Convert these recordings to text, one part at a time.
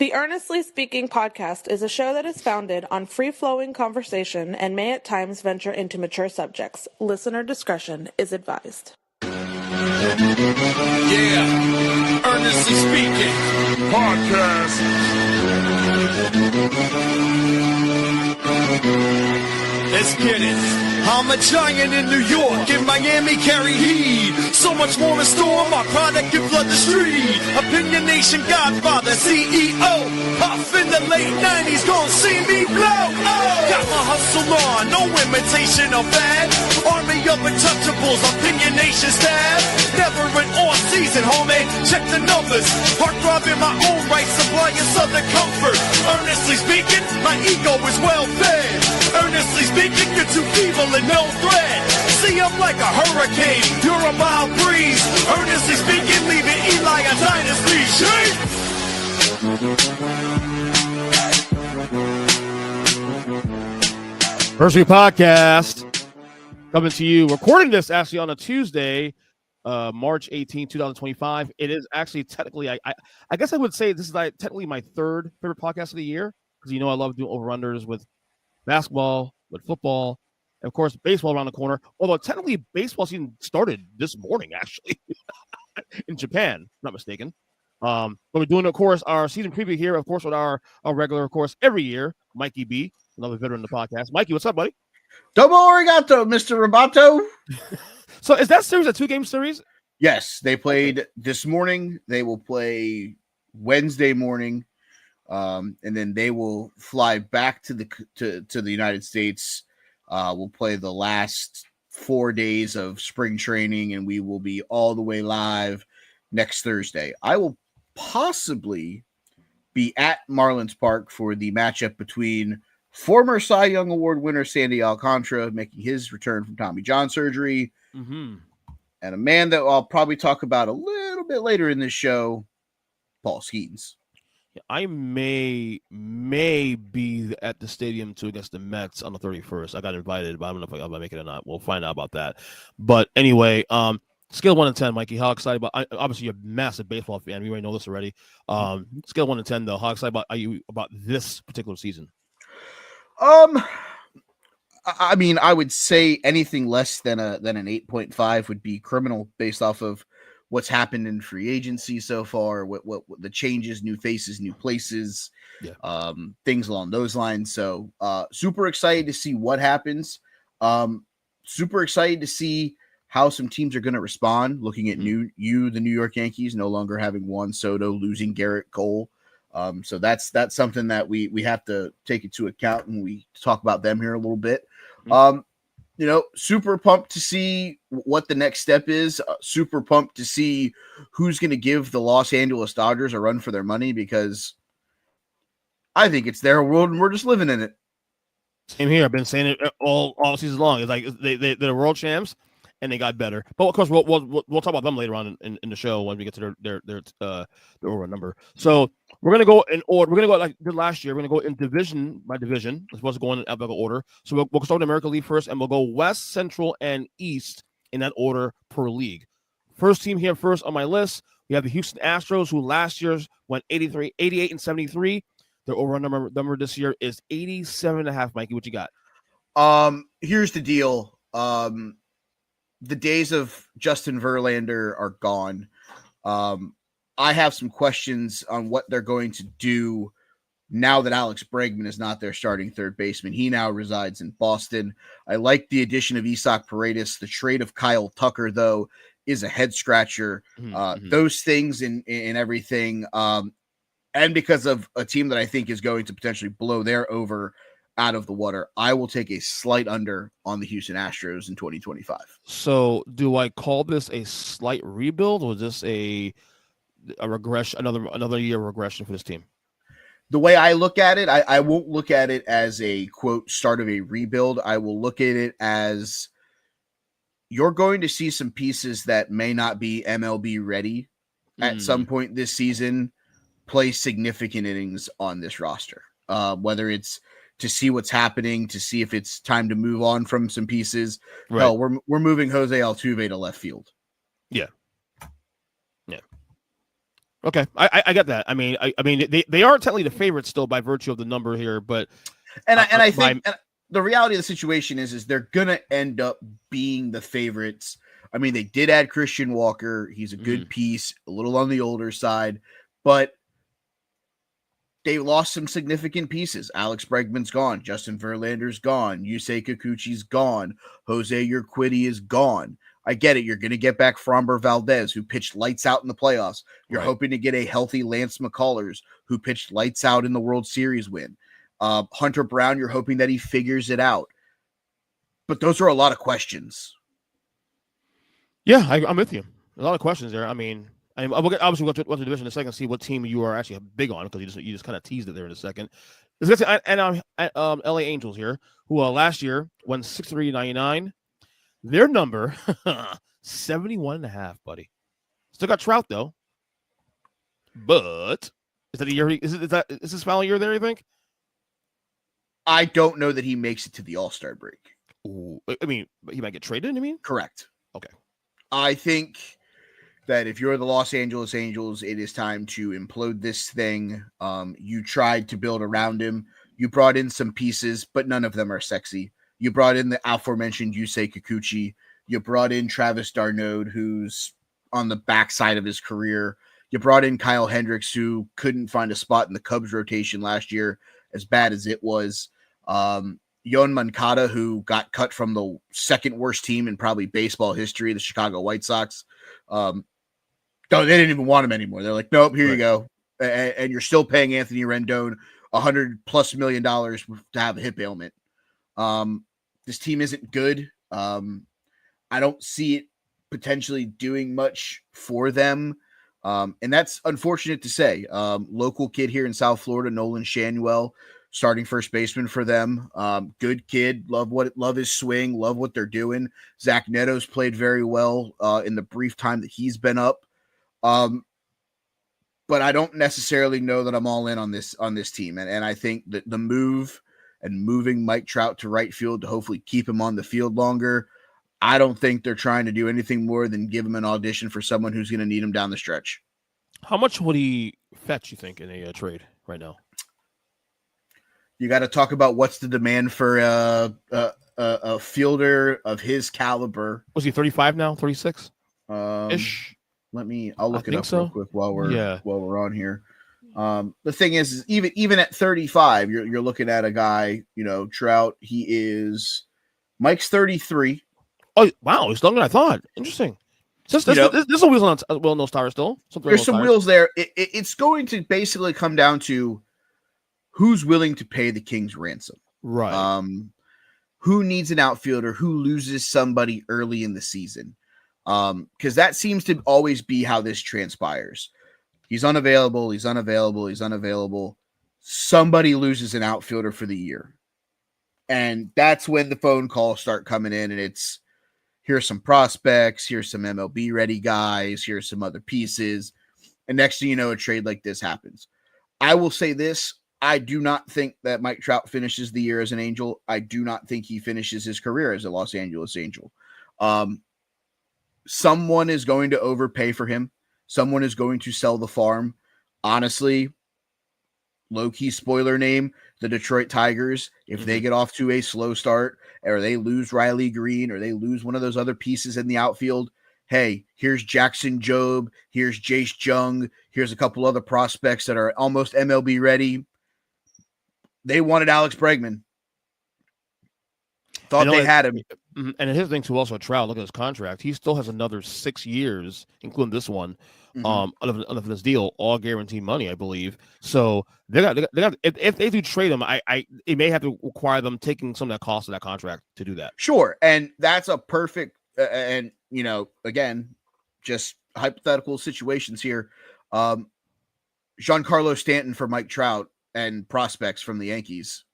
The Earnestly Speaking podcast is a show that is founded on free-flowing conversation and may at times venture into mature subjects. Listener discretion is advised. Yeah, Earnestly Speaking podcast. Let's get it. I'm a giant in New York, in Miami carry heat. So much more in store, my product can flood the street. Opinion Nation Godfather, CEO. Off in the late 90s, gon' see me blow. Oh, got my hustle on, no imitation of bad. Army of untouchables, Opinion Nation staff. Never an off season, homie, check the numbers. Heart throbbing my own right, supplying southern comfort. Earnestly speaking, my ego is well fed. Earnestly speaking, you're too evil and no threat. See, I'm like a hurricane, you're a mild breeze. Earnestly speaking, leaving Eli a dynasty. Shake! Earnestly podcast coming to you, recording this actually on a Tuesday, March 18, 2025. It is actually technically, I guess I would say this is like technically my third favorite podcast of the year, because I love doing over-unders with basketball, with football, and of course baseball around the corner. Although technically baseball season started this morning, actually, in Japan, not mistaken. But we're doing, of course, our season preview here, of course, with our regular, of course, every year, Mikey B, another veteran of the podcast. Mikey, what's up, buddy? Domo arigato, Mr. Roboto. So is that series a 2-game series? Yes, they played this morning. They will play Wednesday morning. And then they will fly back to the United States. We'll play the last 4 days of spring training, and we will be all the way live next Thursday. I will possibly be at Marlins Park for the matchup between former Cy Young Award winner Sandy Alcantara, making his return from Tommy John surgery, and a man that I'll probably talk about a little bit later in this show, Paul Skeens. I may be at the stadium too against the Mets on the 31st. I got invited, but I don't know if I'll make it or not. We'll find out about that. But anyway, scale 1 to 10, Mikey, how excited about? Obviously, you're a massive baseball fan. We already know this already. Scale 1 to 10, though, how excited are you about this particular season? I mean, I would say anything less than an 8.5 would be criminal based off of what's happened in free agency so far, what the changes, new faces, new places, things along those lines. So super excited to see what happens. Super excited to see how some teams are going to respond, looking at the New York Yankees no longer having Juan Soto, losing Garrett Cole. So that's something that we have to take into account when we talk about them here a little bit. Super pumped to see what the next step is. Super pumped to see who's going to give the Los Angeles Dodgers a run for their money, because I think it's their world and we're just living in it. Same here. I've been saying it all season long. It's like they're the world champs and they got better. But of course, we'll talk about them later on in the show when we get to their over number. So we're gonna go in order. We're gonna go like did last year. We're gonna go in division by division. We're supposed to go in alphabetical order. So we'll start with American League first, and we'll go West, Central, and East in that order per league. First team here first on my list, we have the Houston Astros, who last year went 88 and 73. Their over number this year is 87.5. Mikey, what you got? Here's the deal. The days of Justin Verlander are gone. I have some questions on what they're going to do now that Alex Bregman is not their starting third baseman. He now resides in Boston. I like the addition of Isaac Paredes. The trade of Kyle Tucker, though, is a head scratcher. Those things and everything. And because of a team that I think is going to potentially blow their over out of the water, I will take a slight under on the Houston Astros in 2025. So do I call this a slight rebuild, or is this a regression, another year regression for this team? The way I look at it, I won't look at it as a, quote, start of a rebuild. I will look at it as you're going to see some pieces that may not be MLB ready at some point this season play significant innings on this roster, whether it's to see what's happening, to see if it's time to move on from some pieces. Right. Hell, we're moving Jose Altuve to left field. Yeah. Okay, I get that. I mean, they are technically the favorites still by virtue of the number here, but I think the reality of the situation is they're gonna end up being the favorites. I mean, they did add Christian Walker. He's a good piece, a little on the older side, but they lost some significant pieces. Alex Bregman's gone. Justin Verlander's gone. Yusei Kikuchi's gone. Jose Urquidy is gone. I get it. You're going to get back Framber Valdez, who pitched lights out in the playoffs. You're hoping to get a healthy Lance McCullers, who pitched lights out in the World Series win. Hunter Brown, you're hoping that he figures it out. But those are a lot of questions. Yeah, I'm with you. A lot of questions there. I mean, we'll get, obviously we'll go to the division in a second and see what team you are actually big on, because you just kind of teased it there in a second. And LA Angels here, who last year won 63-99. Their number 71.5, buddy. Still got Trout though. But is that a year? Is this final year there, you think? I don't know that he makes it to the All-Star break. Ooh, I mean, he might get traded, you mean? Correct. Okay. I think that if you're the Los Angeles Angels, it is time to implode this thing. You tried to build around him. You brought in some pieces, but none of them are sexy. You brought in the aforementioned Yusei Kikuchi. You brought in Travis d'Arnaud, who's on the backside of his career. You brought in Kyle Hendricks, who couldn't find a spot in the Cubs rotation last year, as bad as it was. Yoan Moncada, who got cut from the second worst team in probably baseball history, the Chicago White Sox. They didn't even want him anymore. They're like, nope, here you go. And you're still paying Anthony Rendon $100+ million to have a hip ailment. This team isn't good. I don't see it potentially doing much for them. And that's unfortunate to say. Local kid here in South Florida, Nolan Shanuel, starting first baseman for them. Good kid. Love his swing. Love what they're doing. Zach Neto's played very well in the brief time that he's been up. But I don't necessarily know that I'm all in on this team. And I think that the move and moving Mike Trout to right field to hopefully keep him on the field longer, I don't think they're trying to do anything more than give him an audition for someone who's going to need him down the stretch. How much would he fetch, you think, in a trade right now? You got to talk about what's the demand for a fielder of his caliber. Was he 35 now? 36 ish? I'll look it up real quick while we're on here. The thing is even at 35, you're looking at a guy, Trout. Mike's 33. Oh wow, he's younger than I thought. Interesting. There's some wheels on no star still. There's some wheels there. It's going to basically come down to who's willing to pay the King's ransom. Right. Who needs an outfielder? Who loses somebody early in the season? Because that seems to always be how this transpires. He's unavailable. Somebody loses an outfielder for the year. And that's when the phone calls start coming in, and it's, here's some prospects, here's some MLB ready guys, here's some other pieces. And next thing you know, a trade like this happens. I will say this. I do not think that Mike Trout finishes the year as an Angel. I do not think he finishes his career as a Los Angeles Angel. Someone is going to overpay for him. Someone is going to sell the farm. Honestly, low-key spoiler name, the Detroit Tigers. If they get off to a slow start, or they lose Riley Green, or they lose one of those other pieces in the outfield, hey, here's Jackson Jobe, here's Jace Jung, here's a couple other prospects that are almost MLB ready. They wanted Alex Bregman. Thought they had him. And his thing too, also Trout, look at his contract. He still has another 6 years, including this one, of this deal, all guaranteed money, I believe. So they got if they do trade him, it may have to require them taking some of that cost of that contract to do that. Sure, and that's a perfect and again, just hypothetical situations here. Giancarlo Stanton for Mike Trout and prospects from the Yankees.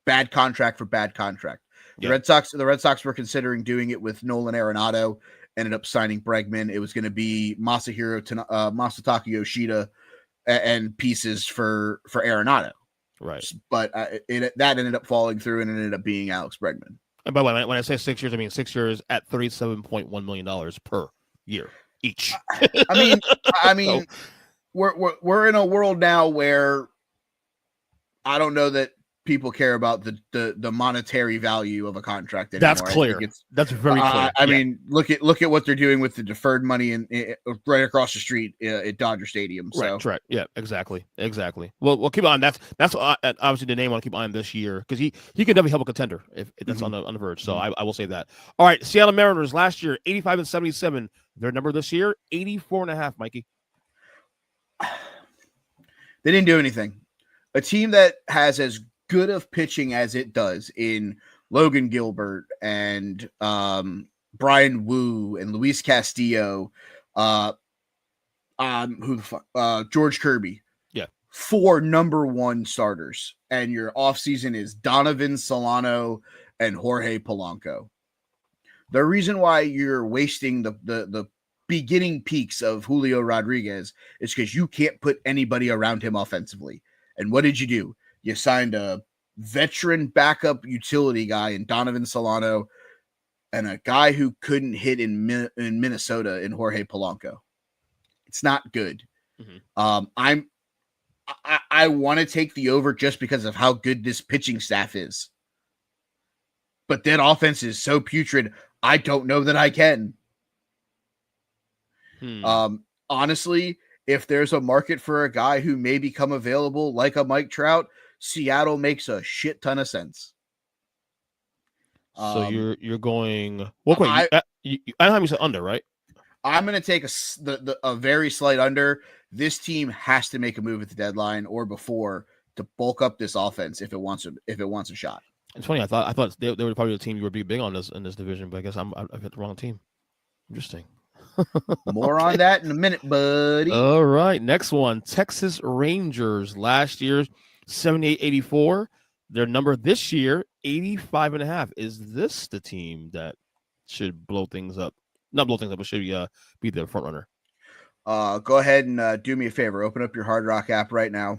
Bad contract for bad contract. The Red Sox were considering doing it with Nolan Arenado, ended up signing Bregman. It was going to be Masataka Yoshida and pieces for Arenado. Right. But that ended up falling through, and it ended up being Alex Bregman. And by the way, when I say 6 years, I mean 6 years at $37.1 million per year. each. I mean, we're in a world now where I don't know that people care about the monetary value of a contract anymore. That's clear. That's very clear. I mean, look at what they're doing with the deferred money in right across the street at Dodger Stadium. So. Right. Yeah, exactly. Well, we'll keep on. That's obviously the name I want to keep on this year because he could definitely help a contender if that's on the verge. So I will say that. All right, Seattle Mariners last year 85-77. Their number this year 84.5. Mikey. They didn't do anything. A team that has as good of pitching as it does in Logan Gilbert and Brian Wu and Luis Castillo, George Kirby. Yeah. 4 number 1 starters. And your offseason is Donovan Solano and Jorge Polanco. The reason why you're wasting the beginning peaks of Julio Rodriguez is because you can't put anybody around him offensively. And what did you do? You signed a veteran backup utility guy in Donovan Solano and a guy who couldn't hit in Minnesota in Jorge Polanco. It's not good. I want to take the over just because of how good this pitching staff is. But that offense is so putrid, I don't know that I can. Honestly, if there's a market for a guy who may become available like a Mike Trout, Seattle makes a shit ton of sense. So you're going. Well, wait, Anaheim, you said under, right? I'm going to take a very slight under. This team has to make a move at the deadline or before to bulk up this offense if it wants a shot. It's funny. I thought they were probably the team you were big on in this division, but I guess I've hit the wrong team. Interesting. More on that in a minute, buddy. All right, next one. Texas Rangers last year 78-84. Their number this year 85.5. Is this the team that should blow things up? Not blow things up, but should be the front runner? Go ahead and do me a favor. Open up your Hard Rock app right now.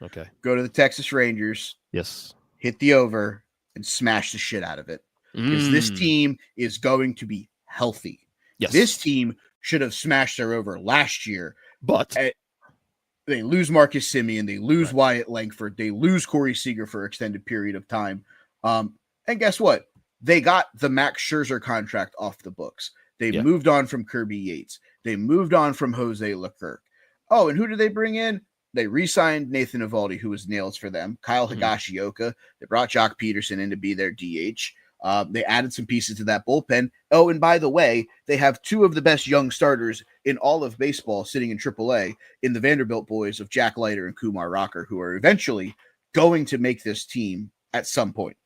Okay. Go to the Texas Rangers. Yes. Hit the over and smash the shit out of it. Because this team is going to be healthy. Yes. This team should have smashed their over last year. But they lose Marcus Semien. They lose Wyatt Langford. They lose Corey Seager for an extended period of time. And guess what? They got the Max Scherzer contract off the books. They moved on from Kirby Yates. They moved on from Jose Leclerc. Oh, and who did they bring in? They re-signed Nathan Eovaldi, who was nails for them. Kyle Higashioka. They brought Jock Peterson in to be their DH. They added some pieces to that bullpen. Oh, and by the way, they have 2 of the best young starters in all of baseball sitting in AAA in the Vanderbilt boys of Jack Leiter and Kumar Rocker, who are eventually going to make this team at some point.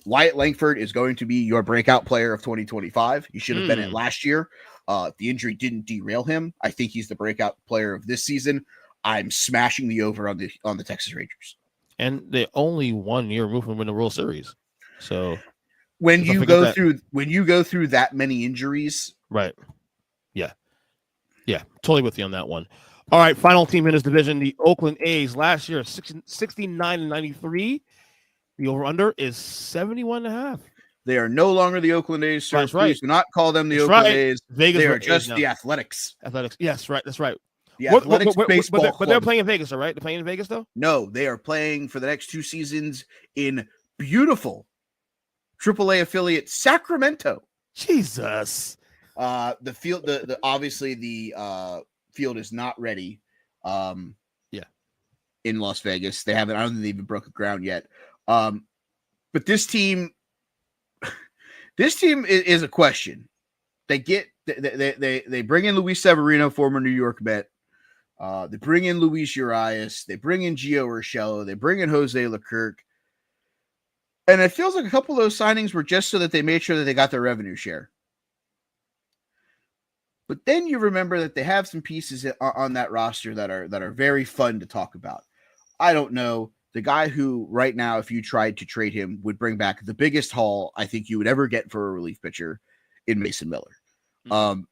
Wyatt Langford is going to be your breakout player of 2025. He should have been it last year. The injury didn't derail him. I think he's the breakout player of this season. I'm smashing the over on the Texas Rangers. And they only 1 year removed from winning the World Series. So when you go through that many injuries, right? Yeah, totally with you on that one. All right, final team in this division, the Oakland A's. Last year, 69-93. The over/under is 71.5. They are no longer the Oakland A's, sir. That's right. Please do not call them the Oakland A's. Vegas they are just the Athletics. Yes, right. That's right. The Athletics baseball but they're playing in Vegas, all right? They're playing in Vegas, though? No, they are playing for the next 2 seasons in beautiful AAA affiliate Sacramento. Jesus. The field, obviously the field is not ready. In Las Vegas, they haven't. I don't think they even broken ground yet. But this team is a question. They bring in Luis Severino, former New York Met. They bring in Luis Urias. They bring in Gio Urshela. They bring in Jose Leclerc. And it feels like a couple of those signings were just so that they made sure that they got their revenue share. But then you remember that they have some pieces on that roster that are very fun to talk about. I don't know. The guy who right now, if you tried to trade him, would bring back the biggest haul I think you would ever get for a relief pitcher in Mason Miller. I'm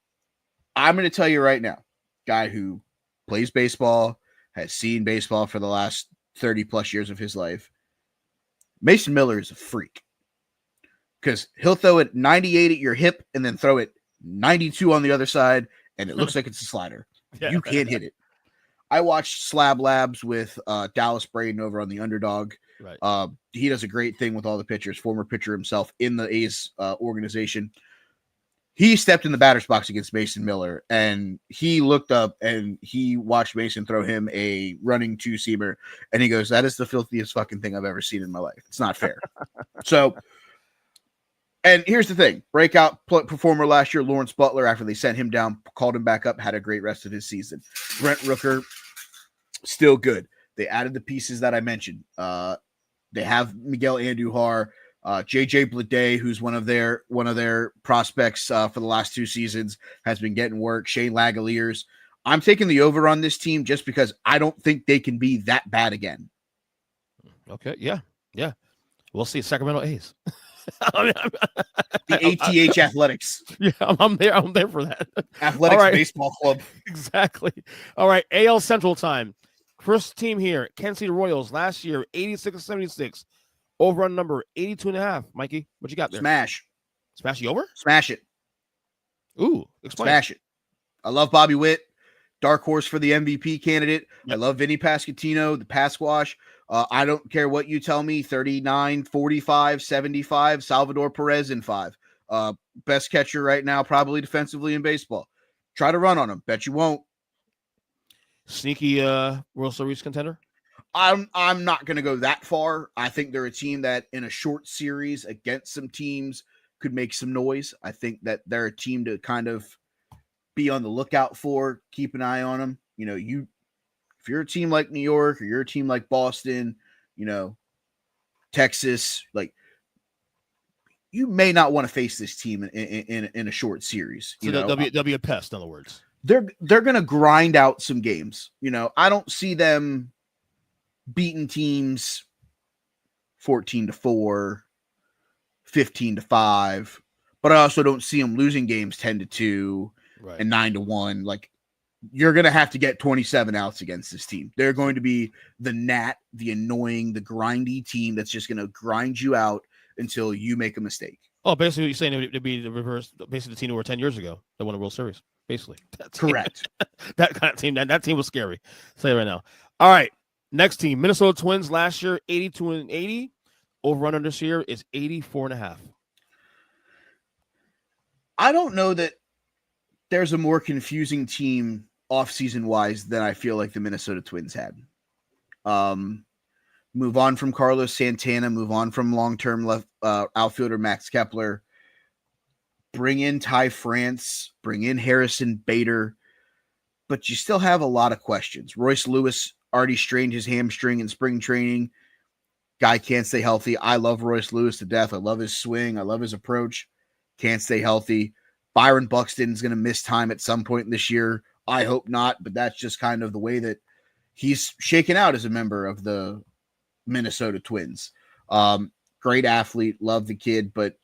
going to tell you right now, guy who plays baseball, has seen baseball for the last 30 plus years of his life. Mason Miller is a freak because he'll throw it 98 at your hip and then throw it 92 on the other side, and it looks like it's a slider. Yeah. You can't hit it. I watched Slab Labs with Dallas Braden over on the Underdog. Right. He does a great thing with all the pitchers, former pitcher himself in the A's organization. He stepped in the batter's box against Mason Miller, and he looked up and he watched Mason throw him a running two-seamer, and he goes, that is the filthiest fucking thing I've ever seen in my life. It's not fair. So, and here's the thing. Breakout performer last year, Lawrence Butler, after they sent him down, called him back up, had a great rest of his season. Brent Rooker, still good. They added the pieces that I mentioned. They have Miguel Andujar, JJ Bleday, who's one of their prospects for the last 2 seasons, has been getting work. Shane Langoliers. I'm taking the over on this team just because I don't think they can be that bad again. Okay. Yeah. We'll see. Sacramento A's. The ATH Athletics. Yeah, I'm there for that. Athletics right. Baseball Club. Exactly. All right. AL Central time. First team here, Kansas City Royals. Last year, 86-76. Over on number 82.5. Mikey, what you got there? Smash you over? Smash it. Ooh, explain. Smash it. I love Bobby Witt. Dark horse for the MVP candidate. Yep. I love Vinny Pasquantino, the Pasquash. I don't care what you tell me. 39, 45, 75. Salvador Perez in 5. Best catcher right now, probably defensively in baseball. Try to run on him. Bet you won't. Sneaky World Series contender? I'm not going to go that far. I think they're a team that in a short series against some teams could make some noise. I think that they're a team to kind of be on the lookout for, keep an eye on them. You know, if you're a team like New York or you're a team like Boston, you know, Texas, like you may not want to face this team in a short series. So they'll be a pest, in other words. They're going to grind out some games. You know, I don't see them beating teams 14-4, 15-5, but I also don't see them losing games 10-2 right. and 9-1. Like, you're going to have to get 27 outs against this team. They're going to be the the annoying, the grindy team that's just going to grind you out until you make a mistake. Oh, basically, you're saying it would be the reverse, basically the team who were 10 years ago that won a World Series. Basically, that's correct. That kind of team. That team was scary. I'll say it right now. All right, next team, Minnesota Twins. Last year, 82-80. Over under this year is 84.5. I don't know that there's a more confusing team offseason wise than I feel like the Minnesota Twins had. Move on from Carlos Santana. Move on from long-term left outfielder Max Kepler. Bring in Ty France, bring in Harrison Bader, but you still have a lot of questions. Royce Lewis already strained his hamstring in spring training. Guy can't stay healthy. I love Royce Lewis to death. I love his swing. I love his approach. Can't stay healthy. Byron Buxton's going to miss time at some point this year. I hope not, but that's just kind of the way that he's shaken out as a member of the Minnesota Twins. Great athlete. Love the kid, but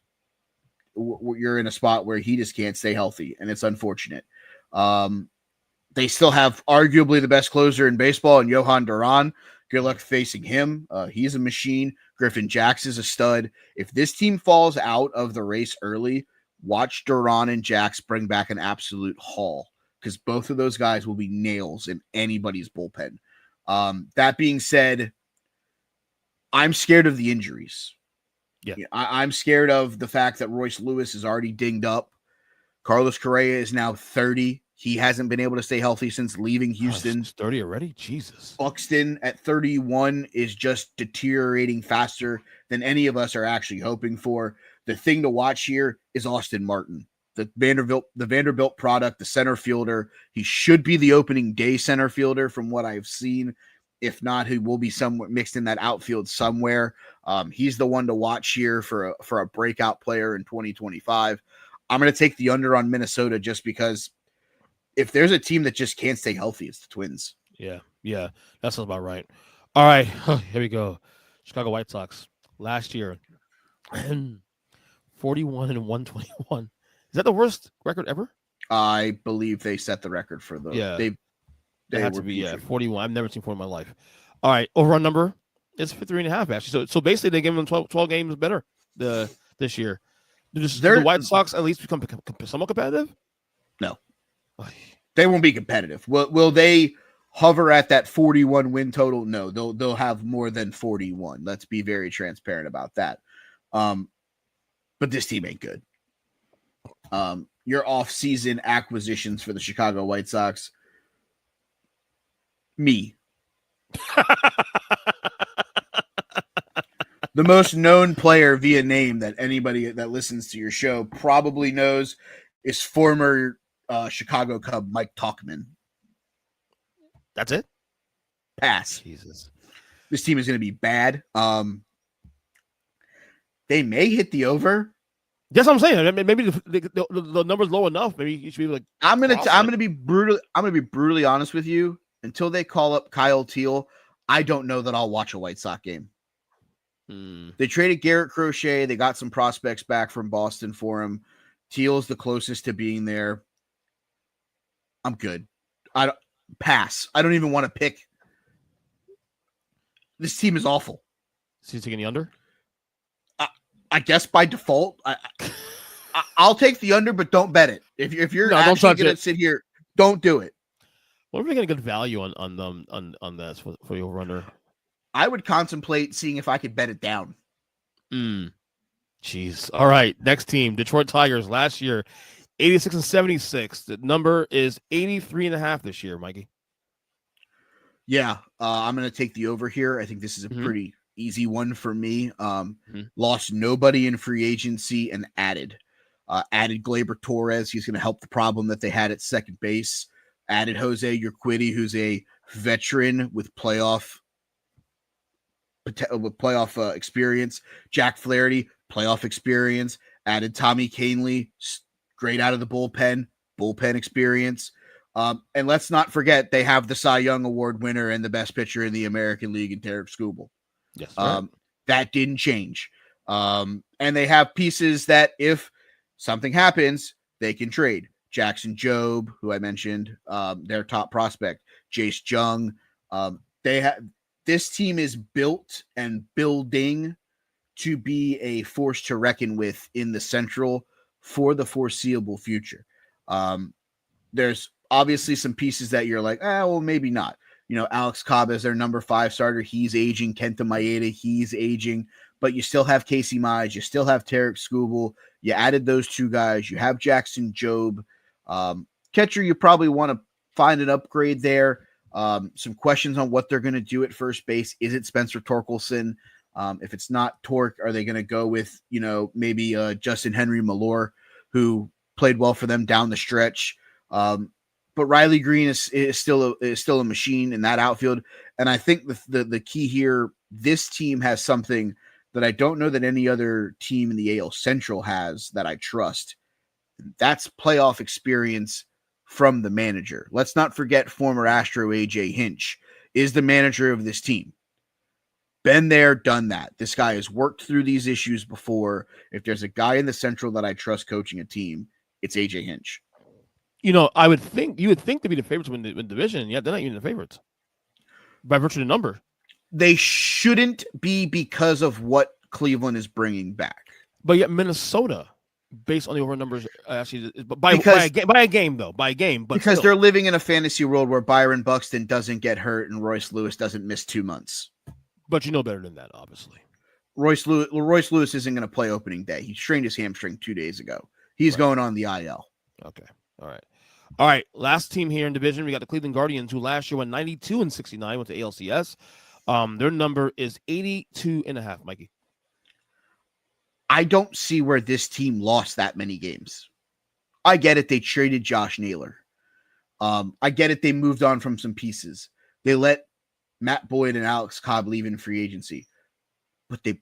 you're in a spot where he just can't stay healthy, and it's unfortunate. They still have arguably the best closer in baseball in Johan Duran. Good luck facing him. He's a machine. Griffin Jax is a stud. If this team falls out of the race early, watch Duran and Jax bring back an absolute haul, because both of those guys will be nails in anybody's bullpen. That being said, I'm scared of the injuries. Yeah, I'm scared of the fact that Royce Lewis is already dinged up. Carlos Correa is now 30. He hasn't been able to stay healthy since leaving Houston. 30 already? Jesus. Buxton at 31 is just deteriorating faster than any of us are actually hoping for. The thing to watch here is Austin Martin, the Vanderbilt product, the center fielder. He should be the opening day center fielder from what I've seen. If not, he will be somewhere mixed in that outfield somewhere. He's the one to watch here for a breakout player in 2025. I'm going to take the under on Minnesota just because if there's a team that just can't stay healthy, it's the Twins. Yeah, that sounds about right. All right, here we go. Chicago White Sox last year, 41-121. Is that the worst record ever? I believe they set the record for the. Yeah, they had to be 41. I've never seen 40 in my life. All right, over on number is 53.5 actually. So basically they gave them 12 games better this year. Did the White Sox at least become somewhat competitive? No, they won't be competitive. Will they hover at that 41 win total? No, they'll have more than 41. Let's be very transparent about that. But this team ain't good. Your off-season acquisitions for the Chicago White Sox, me. The most known player via name that anybody that listens to your show probably knows is former Chicago Cub Mike Tauchman. That's it? Pass. Jesus. This team is going to be bad. They may hit the over. That's what I'm saying. Maybe the number's low enough. Maybe you should be like. I'm gonna be brutally honest with you. Until they call up Kyle Teal, I don't know that I'll watch a White Sox game. They traded Garrett Crochet. They got some prospects back from Boston for him. Teal's the closest to being there. I'm good. I don't pass. I don't even want to pick. This team is awful. Is he taking the under? I guess by default, I'll take the under, but don't bet it. If you're actually going to sit here, don't do it. What if we get a good value on this for the over under? I would contemplate seeing if I could bet it down. Jeez. All right. Next team, Detroit Tigers. Last year, 86 and 76. The number is 83.5 this year, Mikey. Yeah. I'm going to take the over here. I think this is a pretty easy one for me. Lost nobody in free agency and added Gleyber Torres. He's going to help the problem that they had at second base. Added Jose Urquidy, who's a veteran with playoff experience. Jack Flaherty, playoff experience. Added Tommy Kahnle, great out of the bullpen experience. And let's not forget they have the Cy Young Award winner and the best pitcher in the American League in Tarek Skubal. Yes, right. That didn't change. And they have pieces that if something happens, they can trade. Jackson Jobe, who I mentioned, their top prospect, Jace Jung. This team is built and building to be a force to reckon with in the Central for the foreseeable future. There's obviously some pieces that you're like, well, maybe not. You know, Alex Cobb is their number 5 starter. He's aging. Kenta Maeda, he's aging. But you still have Casey Mize. You still have Tarek Skubal. You added those 2 guys. You have Jackson Jobe. Catcher, you probably want to find an upgrade there. Some questions on what they're going to do at first base. Is it Spencer Torkelson? If it's not Torque, are they going to go with, maybe Justin Henry Malore, who played well for them down the stretch? But Riley Green is still a machine in that outfield. And I think the key here, this team has something that I don't know that any other team in the AL Central has that I trust. That's playoff experience from the manager. Let's not forget former Astro AJ Hinch is the manager of this team. Been there, done that. This guy has worked through these issues before. If there's a guy in the Central that I trust coaching a team, it's AJ Hinch. I would think you would think to be the favorites win the division. Yeah, they're not even the favorites by virtue of the number. They shouldn't be because of what Cleveland is bringing back. But yet Minnesota, based on the over numbers, actually, by a game. But because they're living in a fantasy world where Byron Buxton doesn't get hurt and Royce Lewis doesn't miss 2 months. But you know better than that, obviously. Royce Lewis isn't going to play opening day. He strained his hamstring 2 days ago. He's going on the IL. Okay. All right. Last team here in division, we got the Cleveland Guardians, who last year went 92 and 69 with the ALCS. Their number is 82.5, Mikey. I don't see where this team lost that many games. I get it. They traded Josh Naylor. I get it. They moved on from some pieces. They let Matt Boyd and Alex Cobb leave in free agency, but they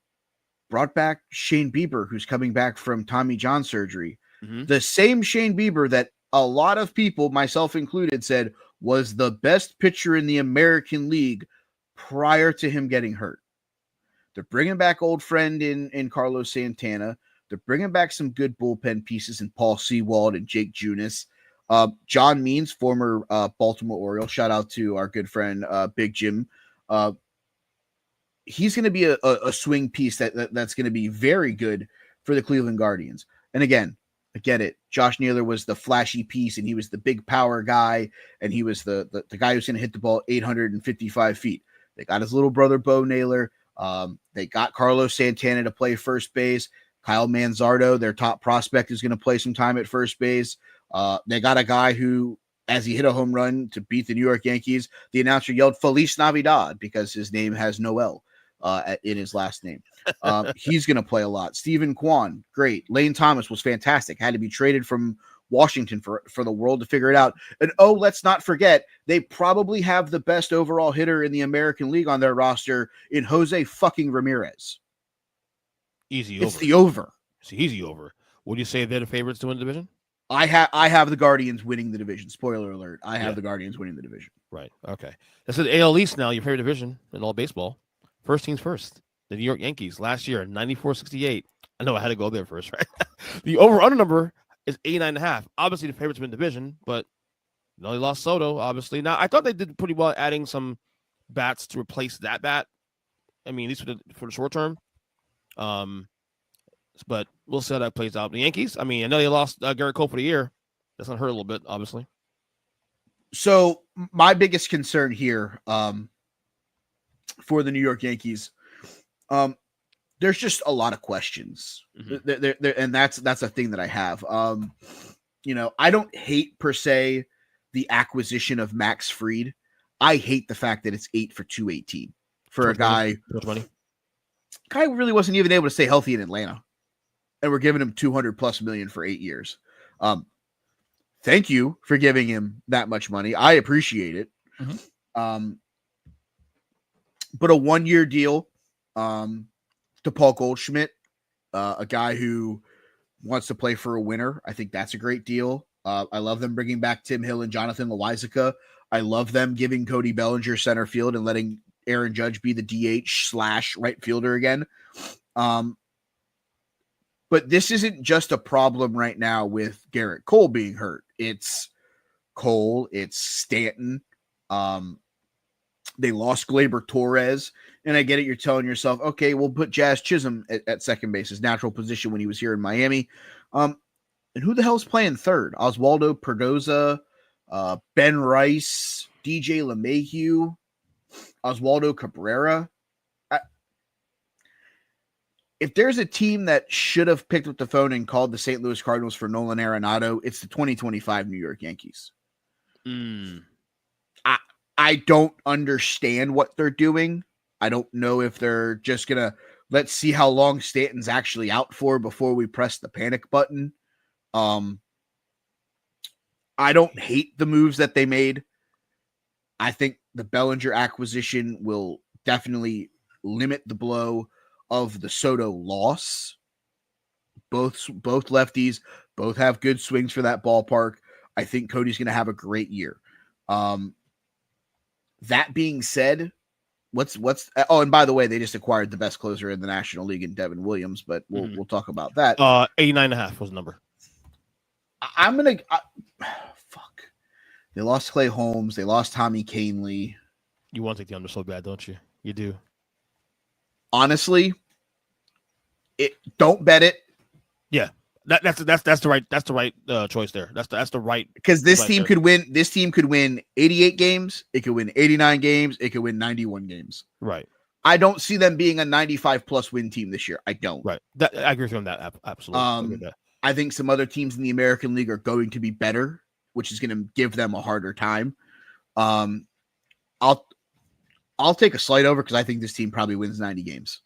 brought back Shane Bieber, who's coming back from Tommy John surgery. Mm-hmm. The same Shane Bieber that a lot of people, myself included, said was the best pitcher in the American League prior to him getting hurt. They're bringing back old friend in Carlos Santana. They're bringing back some good bullpen pieces in Paul Sewald and Jake Junis. John Means, former Baltimore Oriole. Shout out to our good friend, Big Jim. He's going to be a swing piece that's going to be very good for the Cleveland Guardians. And again, I get it. Josh Naylor was the flashy piece, and he was the big power guy, and he was the guy who's going to hit the ball 855 feet. They got his little brother, Bo Naylor. They got Carlos Santana to play first base. Kyle Manzardo, their top prospect, is going to play some time at first base. They got a guy who, as he hit a home run to beat the New York Yankees, the announcer yelled Feliz Navidad because his name has Noel in his last name. He's going to play a lot. Stephen Kwan, great. Lane Thomas was fantastic. Had to be traded from Washington for the world to figure it out. And let's not forget, they probably have the best overall hitter in the American League on their roster in Jose fucking Ramirez. Easy over. It's the over. It's easy over. Would you say they're the favorites to win the division? I have the Guardians winning the division. Spoiler alert. I have the Guardians winning the division. Right. Okay. This is AL East now, your favorite division in all baseball. First teams first. The New York Yankees last year, 94-68. I know I had to go there first, right? The over-under number is 89.5. Obviously, the favorites win the division, but they lost Soto, obviously. Now, I thought they did pretty well adding some bats to replace that bat. I mean, at least for the short term. But we'll see how that plays out. The Yankees, I mean, I know they lost Garrett Cole for the year. That's going to hurt a little bit, obviously. So my biggest concern here for the New York Yankees, there's just a lot of questions. Mm-hmm. And that's a thing that I have. I don't hate per se the acquisition of Max Fried. I hate the fact that it's 8 for 218 for a guy. Guy really wasn't even able to stay healthy in Atlanta. And we're giving him $200+ million for 8 years. Thank you for giving him that much money. I appreciate it. Mm-hmm. But a 1-year deal to Paul Goldschmidt, a guy who wants to play for a winner. I think that's a great deal. I love them bringing back Tim Hill and Jonathan Loáisiga. I love them giving Cody Bellinger center field and letting Aaron Judge be the DH/right fielder again. But this isn't just a problem right now with Garrett Cole being hurt. It's Cole, it's Stanton. They lost Gleyber Torres. And I get it. You're telling yourself, okay, we'll put Jazz Chisholm at second base, his natural position when he was here in Miami. And who the hell's playing third? Oswaldo Perdoza, Ben Rice, DJ LeMahieu, Oswaldo Cabrera. If there's a team that should have picked up the phone and called the St. Louis Cardinals for Nolan Arenado, it's the 2025 New York Yankees. I don't understand what they're doing. I don't know if they're just going to let's see how long Stanton's actually out for before we press the panic button. I don't hate the moves that they made. I think the Bellinger acquisition will definitely limit the blow of the Soto loss. Both lefties, both have good swings for that ballpark. I think Cody's going to have a great year. That being said, and by the way, they just acquired the best closer in the National League in Devin Williams, but we'll talk about that. 89.5 was the number. Fuck. They lost Clay Holmes. They lost Tommy Kahnle. You want to take the under so bad, don't you? You do. Honestly, don't bet it. Yeah, that's the right choice there. That's the right, because this team could win. This team could win 88 games. It could win 89 games. It could win 91 games. Right. I don't see them being a 95+ win team this year. I don't. Right. I agree with you on that. Absolutely. I think some other teams in the American League are going to be better, which is going to give them a harder time. I'll take a slight over because I think this team probably wins 90 games.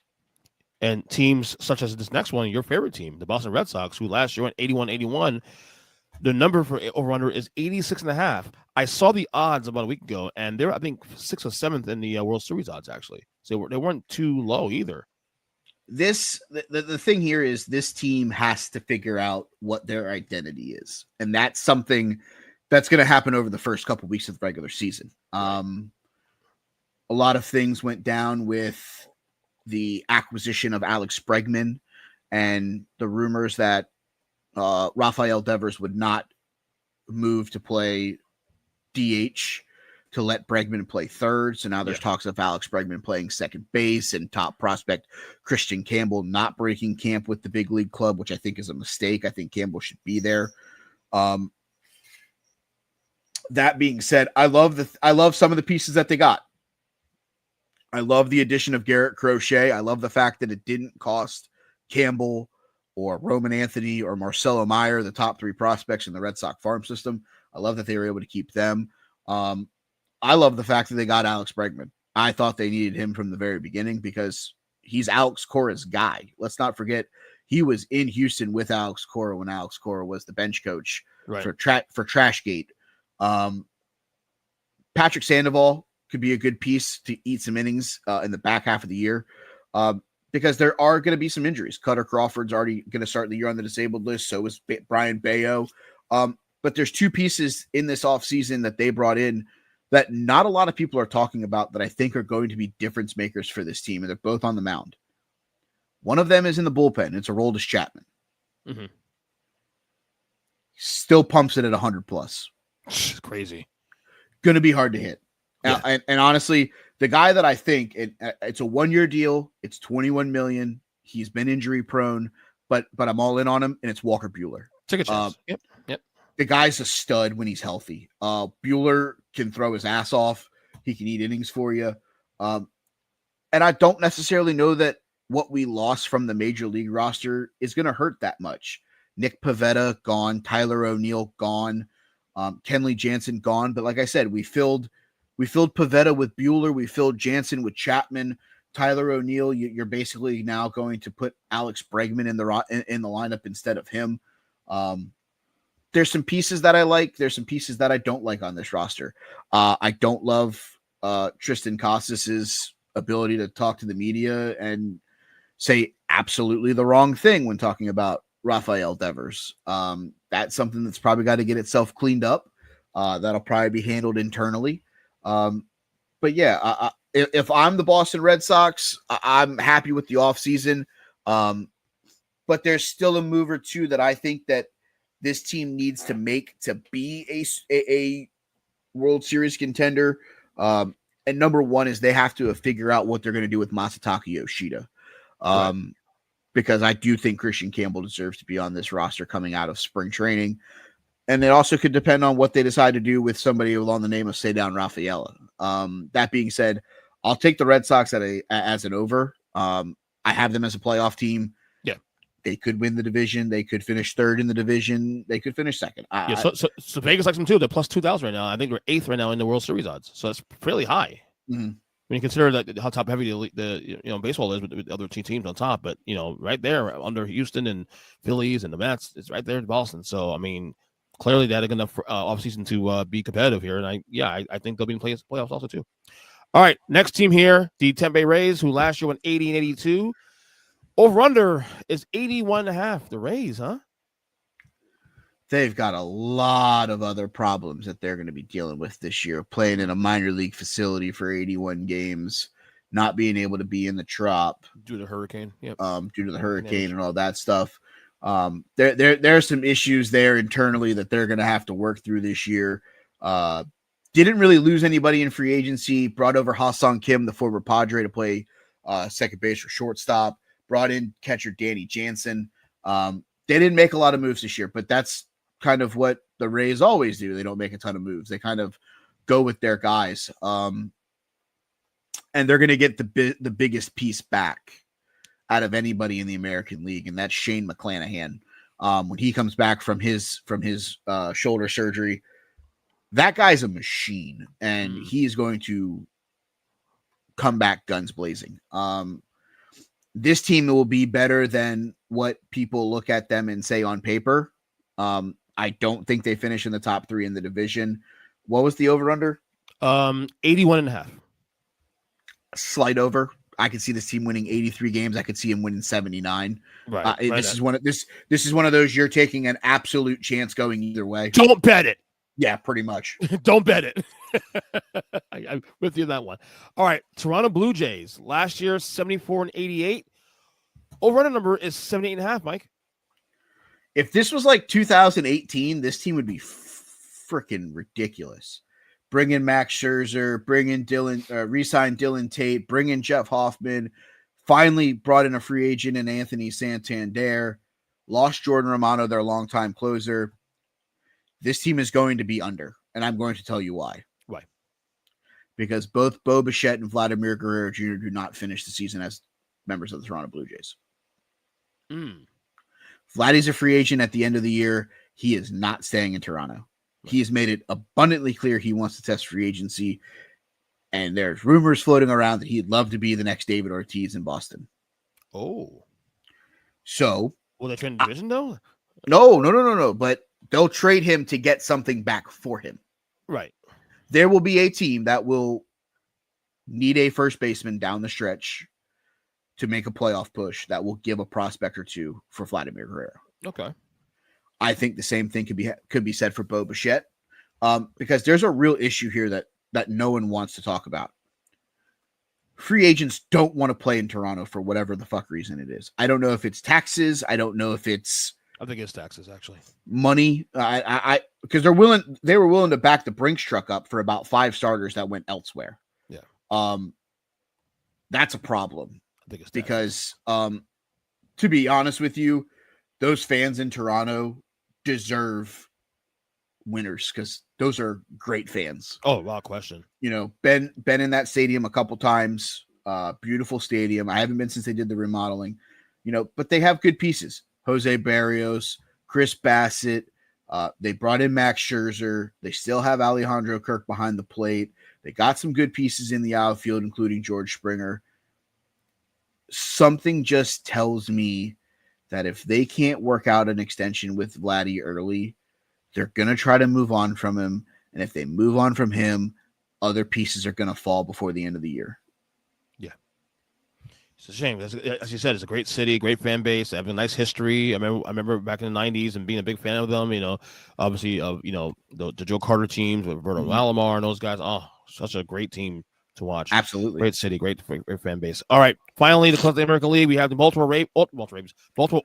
And teams such as this next one, your favorite team, the Boston Red Sox, who last year went 81-81, the number for over-under is 86.5. I saw the odds about a week ago, and they're, I think, 6th or 7th in the World Series odds, actually. So they weren't too low either. The thing here is this team has to figure out what their identity is. And that's something that's going to happen over the first couple weeks of the regular season. A lot of things went down with the acquisition of Alex Bregman and the rumors that Rafael Devers would not move to play DH to let Bregman play third. So now there's talks of Alex Bregman playing second base and top prospect Christian Campbell not breaking camp with the big league club, which I think is a mistake. I think Campbell should be there. That being said, I love some of the pieces that they got. I love the addition of Garrett Crochet. I love the fact that it didn't cost Campbell or Roman Anthony or Marcelo Meyer, the top 3 prospects in the Red Sox farm system. I love that they were able to keep them. I love the fact that they got Alex Bregman. I thought they needed him from the very beginning because he's Alex Cora's guy. Let's not forget he was in Houston with Alex Cora when Alex Cora was the bench coach for Trashgate. Patrick Sandoval could be a good piece to eat some innings in the back half of the year because there are going to be some injuries. Cutter Crawford's already going to start the year on the disabled list. So is Brian Bayo. But there's 2 pieces in this offseason that they brought in that not a lot of people are talking about that I think are going to be difference makers for this team. And they're both on the mound. One of them is in the bullpen. It's Aroldis Chapman. Mm-hmm. Still pumps it at 100 plus. It's crazy. Going to be hard to hit. Yeah. And honestly, the guy that I think it's a 1-year deal. It's $21 million. He's been injury prone, but I'm all in on him. And it's Walker Buehler. Take a chance. Yep. The guy's a stud when he's healthy. Buehler can throw his ass off. He can eat innings for you. And I don't necessarily know that what we lost from the major league roster is going to hurt that much. Nick Pivetta gone, Tyler O'Neill gone, Kenley Jansen gone. But like I said, we filled Pivetta with Buehler. We filled Jansen with Chapman. Tyler O'Neill, you're basically now going to put Alex Bregman in the lineup instead of him. There's some pieces that I like. There's some pieces that I don't like on this roster. I don't love Tristan Casas's ability to talk to the media and say absolutely the wrong thing when talking about Rafael Devers. That's something that's probably got to get itself cleaned up. That'll probably be handled internally. But yeah, if I'm the Boston Red Sox, I'm happy with the offseason. But there's still a move or two that I think that this team needs to make to be a World Series contender. And number one is they have to figure out what they're going to do with Masataka Yoshida. Because I do think Christian Campbell deserves to be on this roster coming out of spring training. And it also could depend on what they decide to do with somebody along the name of Ceddanne Rafaela. That being said, I'll take the Red Sox as an over. I have them as a playoff team. Yeah. They could win the division. They could finish third in the division. They could finish second. So Vegas likes them too. They're plus 2,000 right now. I think they're 8th right now in the World Series odds. So that's fairly high. Mm-hmm. When you consider that how top heavy the baseball is with the other two teams on top, but right there under Houston and Phillies and the Mets, it's right there in Boston. So I mean, clearly they had enough offseason to be competitive here, and I think they'll be in playoffs also too. All right, next team here, the Tampa Bay Rays, who last year went 80 and 82. Over under is 81.5. The Rays, huh? They've got a lot of other problems that they're going to be dealing with this year, playing in a minor league facility for 81 games, not being able to be in the Trop due to the hurricane. Yep. Due to the hurricane and all that stuff. There are some issues there internally that they're going to have to work through this year. Didn't really lose anybody in free agency. Brought over Ha-Sung Kim, the former Padre, to play second base or shortstop. Brought in catcher Danny Jansen. They didn't make a lot of moves this year, but that's kind of what the Rays always do. They don't make a ton of moves. They kind of go with their guys. And they're going to get the biggest piece back out of anybody in the American League, and that's Shane McClanahan. When he comes back from his shoulder surgery, that guy's a machine, and he is going to come back guns blazing. This team will be better than what people look at them and say on paper. I don't think they finish in the top 3 in the division. What was the over-under? 81.5. Slight over. I could see this team winning 83 games. I could see him winning 79. Right. This is one of those you're taking an absolute chance going either way. Don't bet it. Yeah, pretty much. Don't bet it. I'm with you on that one. All right, Toronto Blue Jays. Last year, 74 and 88. Over-under number is 78.5, Mike. If this was like 2018, this team would be freaking ridiculous. bring in Max Scherzer, bring in re-sign Dylan Tate, bring in Jeff Hoffman, finally brought in a free agent in Anthony Santander, lost Jordan Romano, their longtime closer. This team is going to be under, and I'm going to tell you why. Why? Because both Bo Bichette and Vladimir Guerrero Jr. do not finish the season as members of the Toronto Blue Jays. Vladdy's a free agent at the end of the year. He is not staying in Toronto. Right. He has made it abundantly clear he wants to test free agency, and there's rumors floating around that he'd love to be the next David Ortiz in Boston. Oh. So. Will they trade in division, though? No. But they'll trade him to get something back for him. Right. There will be a team that will need a first baseman down the stretch to make a playoff push that will give a prospect or two for Vladimir Guerrero. Okay. I think the same thing could be said for Bo Bichette, because there's a real issue here that no one wants to talk about. Free agents don't want to play in Toronto for whatever the fuck reason it is. I don't know if it's taxes. I don't know if it's. I think it's taxes, actually. Money. Because they were willing to back the Brinks truck up for about 5 starters that went elsewhere. Yeah. That's a problem. I think it's because, to be honest with you, those fans in Toronto deserve winners because those are great fans. Oh, wow, question. You know, been in that stadium a couple times. Beautiful stadium. I haven't been since they did the remodeling. You know, but they have good pieces. Jose Barrios, Chris Bassett. They brought in Max Scherzer. They still have Alejandro Kirk behind the plate. They got some good pieces in the outfield, including George Springer. Something just tells me that if they can't work out an extension with Vladdy early, they're going to try to move on from him. And if they move on from him, other pieces are going to fall before the end of the year. Yeah. It's a shame. As you said, it's a great city, great fan base. They have a nice history. I remember back in the 90s and being a big fan of them, you know, obviously, the Joe Carter teams with Roberto Alomar and those guys. Oh, such a great team to watch. Absolutely. Great city, great fan base. All right. Finally, to close the American League, we have the Baltimore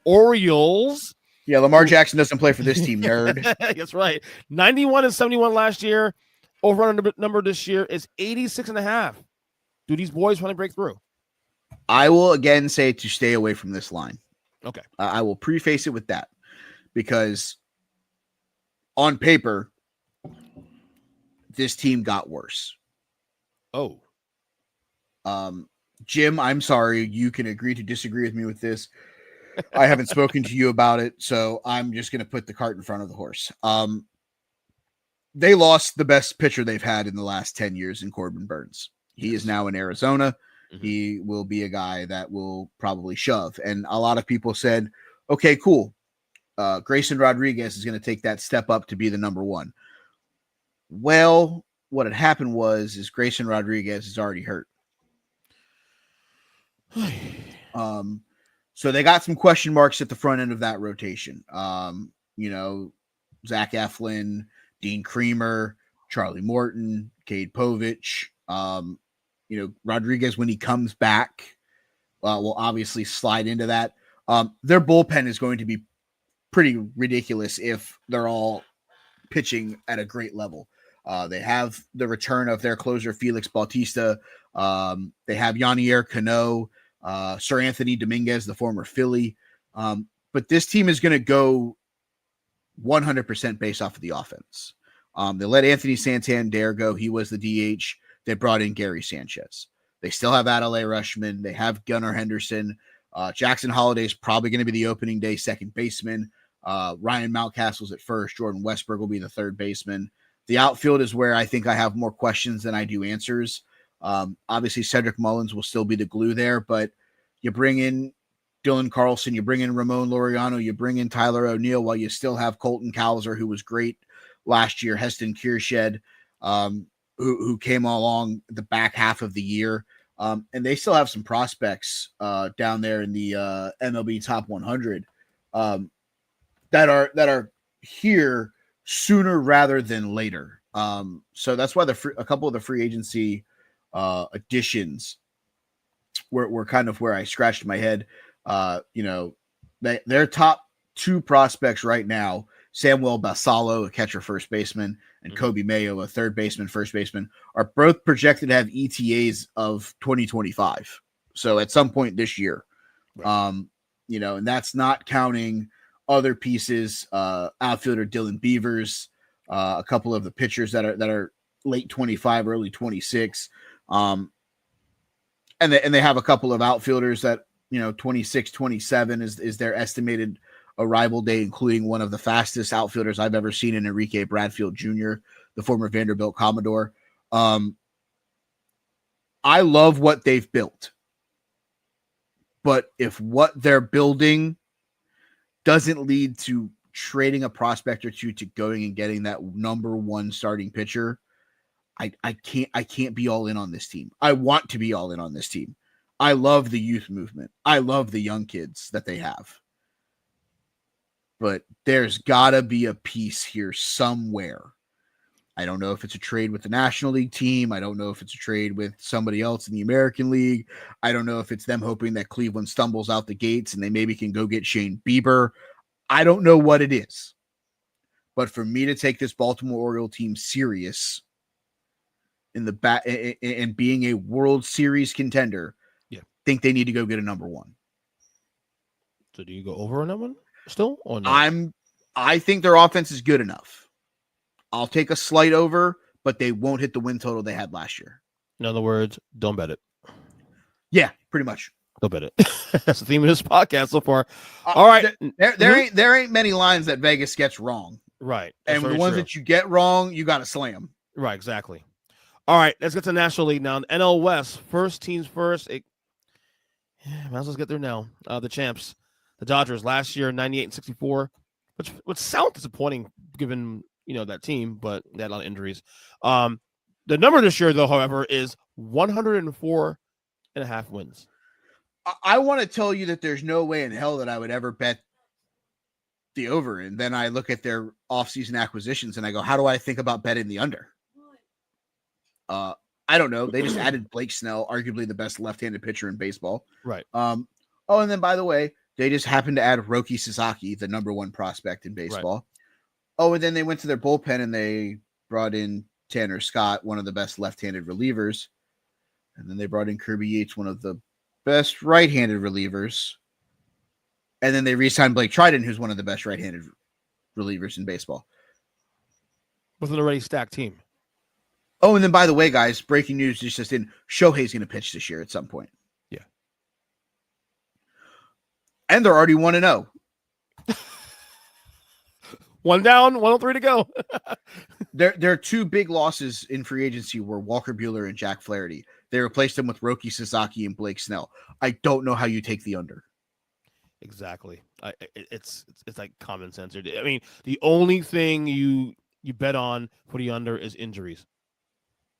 Orioles. Yeah, Lamar Jackson doesn't play for this team, nerd. That's right. 91-71 last year. Over number this year is 86.5. Do these boys want to break through? I will again say to stay away from this line. Okay. I will preface it with that because on paper, this team got worse. Oh. Jim, I'm sorry. You can agree to disagree with me with this. I haven't spoken to you about it, so I'm just going to put the cart in front of the horse. They lost the best pitcher they've had in the last 10 years in Corbin Burns. He is now in Arizona. Mm-hmm. He will be a guy that will probably shove. And a lot of people said, okay, cool. Grayson Rodriguez is going to take that step up to be the number one. Well, what had happened is Grayson Rodriguez is already hurt. So they got some question marks at the front end of that rotation. Zach Eflin, Dean Creamer, Charlie Morton, Cade Povich. Rodriguez, when he comes back, will obviously slide into that. Their bullpen is going to be pretty ridiculous if they're all pitching at a great level. They have the return of their closer, Felix Bautista. They have Yanier Cano, Sir Anthony Dominguez, the former Philly. But this team is going to go 100% based off of the offense. They let Anthony Santander go. He was the DH. They brought in Gary Sanchez. They still have Adlai Rushman. They have Gunnar Henderson. Jackson Holliday is probably going to be the opening day second baseman. Ryan Mountcastle's at first. Jordan Westberg will be the third baseman. The outfield is where I think I have more questions than I do answers. Obviously, Cedric Mullins will still be the glue there, but you bring in Dylan Carlson, you bring in Ramon Laureano, you bring in Tyler O'Neill while you still have Colton Cowser, who was great last year, Heston Kiershed, who came along the back half of the year. And they still have some prospects down there in the MLB top 100 that are here sooner rather than later. So that's why a couple of the free agency additions were kind of where I scratched my head. Their top 2 prospects right now, Samuel Basallo, a catcher first baseman, and Mhm. Kobe Mayo, a third baseman, first baseman, are both projected to have ETAs of 2025. So at some point this year, Right. and that's not counting other pieces, outfielder Dylan Beavers, a couple of the pitchers that are late 25, early 26. And they have a couple of outfielders that, 26, 27 is their estimated arrival day, including one of the fastest outfielders I've ever seen in Enrique Bradfield Jr., the former Vanderbilt Commodore. I love what they've built, but if what they're building doesn't lead to trading a prospect or two to going and getting that number one starting pitcher, I can't be all in on this team. I want to be all in on this team. I love the youth movement. I love the young kids that they have. But there's gotta be a piece here somewhere. I don't know if it's a trade with the National League team. I don't know if it's a trade with somebody else in the American League. I don't know if it's them hoping that Cleveland stumbles out the gates and they maybe can go get Shane Bieber. I don't know what it is. But for me to take this Baltimore Oriole team serious in the bat and being a World Series contender, think they need to go get a number one. So do you go over on that one still or no? I think their offense is good enough. I'll take a slight over, but they won't hit the win total they had last year. In other words, don't bet it. Yeah, pretty much. Don't bet it. That's the theme of this podcast so far. All right. There ain't many lines that Vegas gets wrong. Right. And the ones that you get wrong, you got to slam. Right, exactly. All right, let's get to the National League now. NL West, first teams first. Might as well get there now. The champs, the Dodgers, last year 98-64, which sounds disappointing given that team, but they had a lot of injuries. The number this year, though, however, is 104.5 wins. I want to tell you that there's no way in hell that I would ever bet the over, and then I look at their offseason acquisitions and I go, how do I think about betting the under? I don't know. They just added Blake Snell, arguably the best left-handed pitcher in baseball. Right. And then by the way, they just happened to add Roki Sasaki, the number one prospect in baseball. Right. Oh, and then they went to their bullpen and they brought in Tanner Scott, one of the best left-handed relievers. And then they brought in Kirby Yates, one of the best right-handed relievers. And then they re-signed Blake Triton, who's one of the best right-handed relievers in baseball. With an already stacked team. Oh, and then by the way, guys, breaking news just in, Shohei's going to pitch this year at some point. Yeah. And they're already 1-0. One down, 103 to go. Their two big losses in free agency were Walker Buehler and Jack Flaherty. They replaced them with Roki Sasaki and Blake Snell. I don't know how you take the under. Exactly. It's like common sense. I mean, the only thing you bet on for the under is injuries.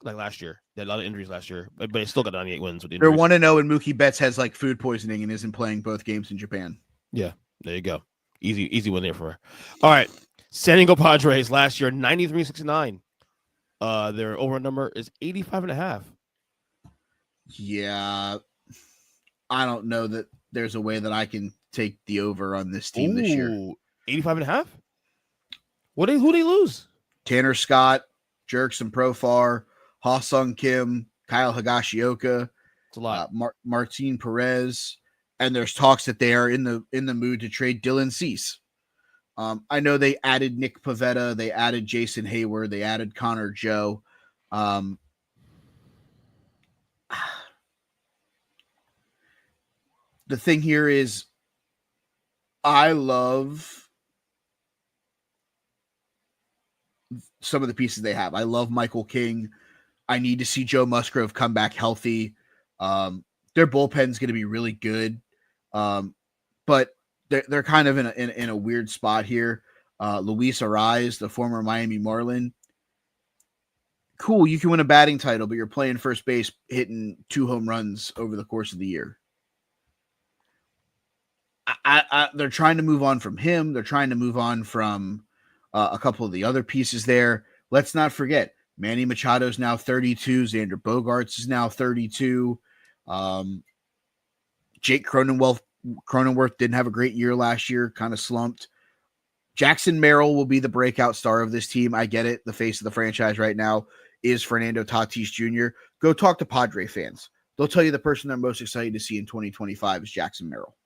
Like last year. They had a lot of injuries last year, but they still got 98 wins with injuries. They're 1-0 and Mookie Betts has like food poisoning and isn't playing both games in Japan. Yeah, there you go. Easy win there for her. All right. San Diego Padres last year, 93-69. Their over number is 85.5. Yeah. I don't know that there's a way that I can take the over on this team this year. 85.5? Who they lose? Tanner Scott, Jerickson Profar, Ha-Sung Kim, Kyle Higashioka, It's a lot. Martin Perez, and there's talks that they are in the mood to trade Dylan Cease. I know they added Nick Pivetta, they added Jason Hayward, they added Connor Joe. The thing here is, I love some of the pieces they have. I love Michael King. I need to see Joe Musgrove come back healthy. Their bullpen's going to be really good. But they're kind of in a weird spot here. Luis Ariz, the former Miami Marlin. Cool, you can win a batting title, but you're playing first base, hitting 2 home runs over the course of the year. They're trying to move on from him. They're trying to move on from a couple of the other pieces there. Let's not forget, Manny Machado's now 32. Xander Bogaerts is now 32. Jake Cronenworth didn't have a great year last year, kind of slumped. Jackson Merrill will be the breakout star of this team. I get it. The face of the franchise right now is Fernando Tatis Jr. Go talk to Padre fans. They'll tell you the person they're most excited to see in 2025 is Jackson Merrill.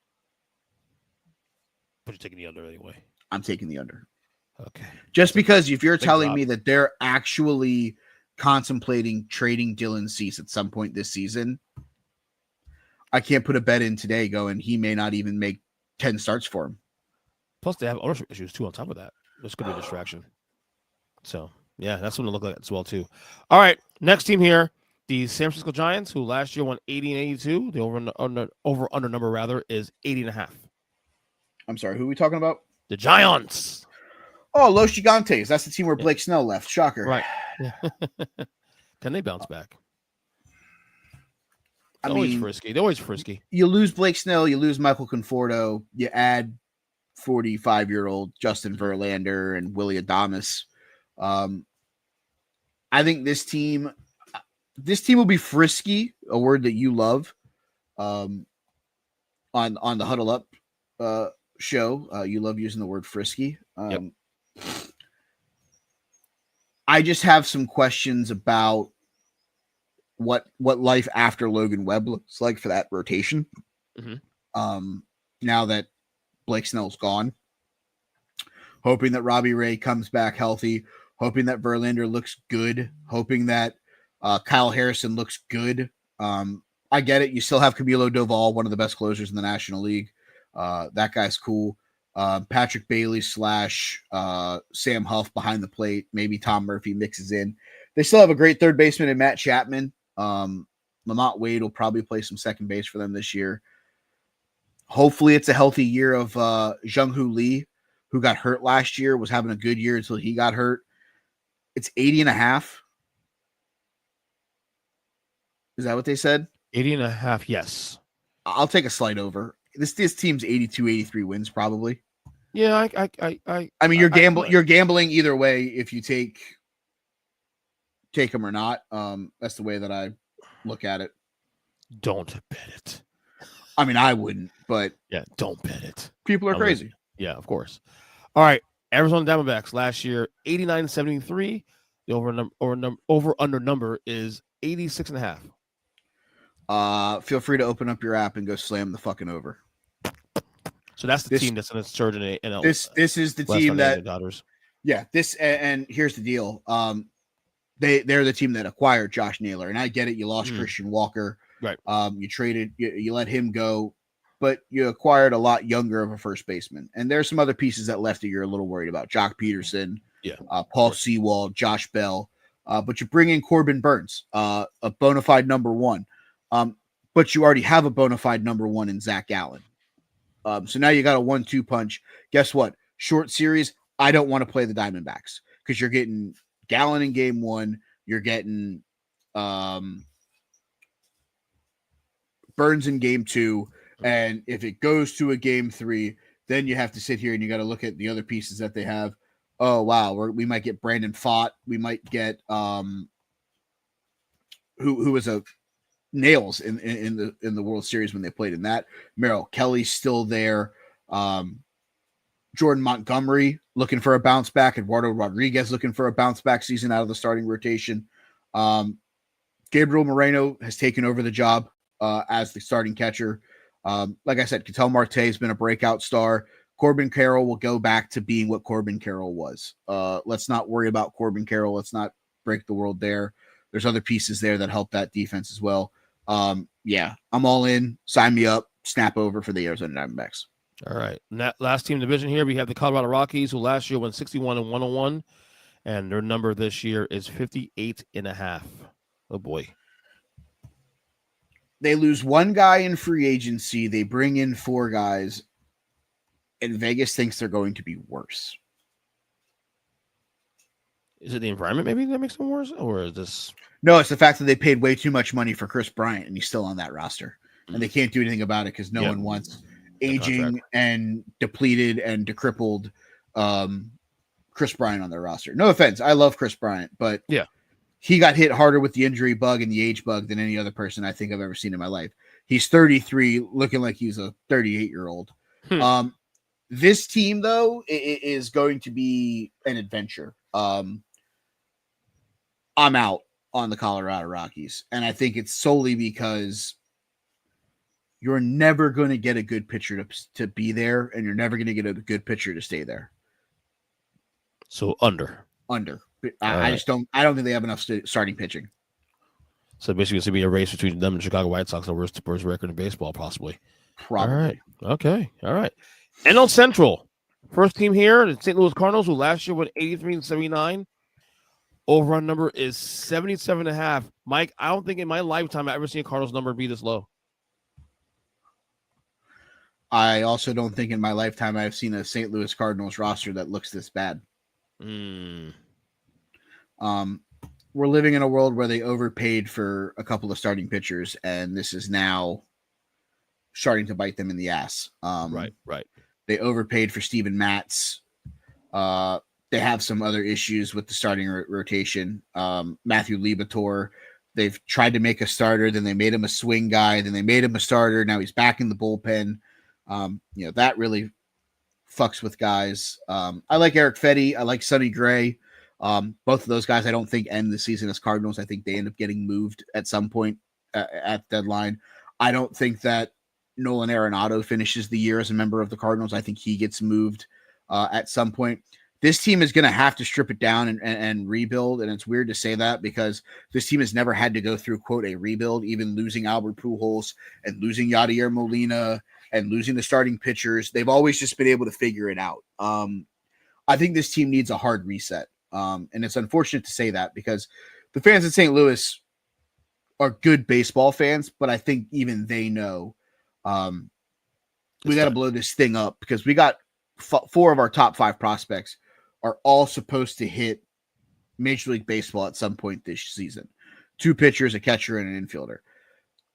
But you're taking the under anyway. I'm taking the under. Okay. Just because if you're telling drop. me that they're actually contemplating trading Dylan Cease at some point this season, I can't put a bet in today going he may not even make 10 starts for him. Plus, they have ownership issues too on top of that. This could be a distraction. So, yeah, that's what it look like as well too. All right, next team here, the San Francisco Giants, who last year won 80 and 82. The over under number rather is 80.5. I'm sorry, who are we talking about? The Giants. Oh, Los Gigantes. That's the team where Blake Snell left. Shocker. Right. Yeah. Can they bounce back? I They're always mean, frisky. They're always frisky. You lose Blake Snell, you lose Michael Conforto, you add 45-year-old Justin Verlander and Willie Adames. I think this team will be frisky, a word that you love, on the Huddle Up show. You love using the word frisky. Yep. I just have some questions about what life after Logan Webb looks like for that rotation. Mm-hmm. Now that Blake Snell's gone, hoping that Robbie Ray comes back healthy, hoping that Verlander looks good, hoping that Kyle Harrison looks good. I get it. You still have Camilo Doval, one of the best closers in the National League. That guy's cool. Patrick Bailey / Sam Huff behind the plate. Maybe Tom Murphy mixes in. They still have a great third baseman in Matt Chapman. Lamont Wade will probably play some second base for them this year. Hopefully it's a healthy year of Jung-Hoo Lee, who got hurt last year, was having a good year until he got hurt. It's 80.5. Is that what they said? 80.5. Yes. I'll take a slight over. This team's 82, 83 wins probably. Yeah, I mean, you're gambling either way if you take them or not. That's the way that I look at it. Don't bet it. I mean, I wouldn't, but yeah, don't bet it. People are crazy. Yeah, of course. All right, Arizona Diamondbacks last year 89-73. The over under number is 86.5. Feel free to open up your app and go slam the fucking over. So that's the team that's going to surge in NL. This is the team that Dodgers. Yeah, and here's the deal. They're the team that acquired Josh Naylor, and I get it. You lost Christian Walker, right? You traded, you let him go, but you acquired a lot younger of a first baseman, and there's some other pieces that left that you're a little worried about. Jock Peterson, Paul Sewald, Josh Bell, but you bring in Corbin Burns, a bona fide number one, but you already have a bona fide number one in Zach Gallen. So now you got a 1-2 punch. Guess what? Short series. I don't want to play the Diamondbacks because you're getting Gallen in game one. You're getting Burns in game two. And if it goes to a game three, then you have to sit here and you got to look at the other pieces that they have. Oh, wow. We might get Brandon Pfaadt. We might get who was a nails in the World Series when they played in that. Merrill Kelly's still there. Jordan Montgomery looking for a bounce back. Eduardo Rodriguez looking for a bounce back season out of the starting rotation. Gabriel Moreno has taken over the job as the starting catcher. Like I said, Ketel Marte has been a breakout star. Corbin Carroll will go back to being what Corbin Carroll was. Let's not worry about Corbin Carroll. Let's not break the world there. There's other pieces there that help that defense as well. Yeah, I'm all in. Sign me up. Snap over for the Arizona Diamondbacks. All right. And that last team division here, we have the Colorado Rockies, who last year won 61-101, and their number this year is 58.5. Oh boy. They lose one guy in free agency. They bring in 4 guys, and Vegas thinks they're going to be worse. Is it the environment maybe that makes them worse, or is this? No, it's the fact that they paid way too much money for Chris Bryant, and he's still on that roster, and they can't do anything about it because no one wants aging and depleted and decrippled Chris Bryant on their roster. No offense, I love Chris Bryant, but he got hit harder with the injury bug and the age bug than any other person I think I've ever seen in my life. He's 33, looking like he's a 38-year-old. This team, though, is going to be an adventure. I'm out on the Colorado Rockies, and I think it's solely because you're never going to get a good pitcher to be there, and you're never going to get a good pitcher to stay there. So under. I just don't. I don't think they have enough starting pitching. So basically, it's going to be a race between them and the Chicago White Sox, the worst record in baseball, possibly. Probably. All right. Okay. All right. NL Central. First team here, the St. Louis Cardinals, who last year went 83-79. Over-run number is 77.5. Mike, I don't think in my lifetime I've ever seen a Cardinals number be this low. I also don't think in my lifetime I've seen a St. Louis Cardinals roster that looks this bad. We're living in a world where they overpaid for a couple of starting pitchers, and this is now starting to bite them in the ass. Right. They overpaid for Steven Matz. They have some other issues with the starting rotation. Matthew Liberatore, they've tried to make a starter, then they made him a swing guy, then they made him a starter. Now he's back in the bullpen. That really fucks with guys. I like Eric Fetty. I like Sonny Gray. Both of those guys I don't think end the season as Cardinals. I think they end up getting moved at some point at deadline. I don't think that Nolan Arenado finishes the year as a member of the Cardinals. I think he gets moved at some point. This team is going to have to strip it down and rebuild. And it's weird to say that because this team has never had to go through, quote, a rebuild, even losing Albert Pujols and losing Yadier Molina and losing the starting pitchers. They've always just been able to figure it out. I think this team needs a hard reset. And it's unfortunate to say that because the fans in St. Louis are good baseball fans, but I think even they know we got to blow this thing up because we got 4 of our top 5 prospects are all supposed to hit Major League Baseball at some point this season. 2 pitchers, a catcher, and an infielder.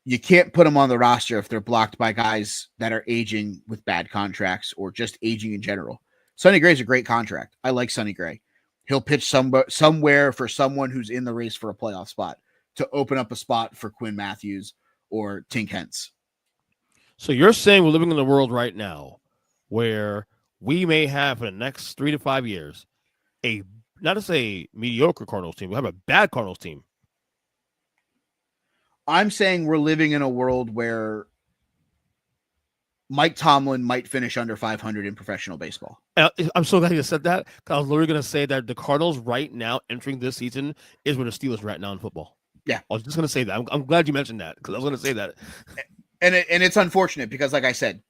You can't put them on the roster if they're blocked by guys that are aging with bad contracts or just aging in general. Sonny Gray's a great contract. I like Sonny Gray. He'll pitch somewhere for someone who's in the race for a playoff spot to open up a spot for Quinn Matthews or Tink Hence. So you're saying we're living in a world right now where we may have for the next 3 to 5 years not to say mediocre Cardinals team, we'll have a bad Cardinals team. I'm saying we're living in a world where Mike Tomlin might finish under 500 in professional baseball. I'm so glad you said that because I was literally going to say that the Cardinals right now entering this season is where the Steelers right now in football. Yeah. I was just going to say that. I'm glad you mentioned that because I was going to say that. And it's unfortunate because, like I said,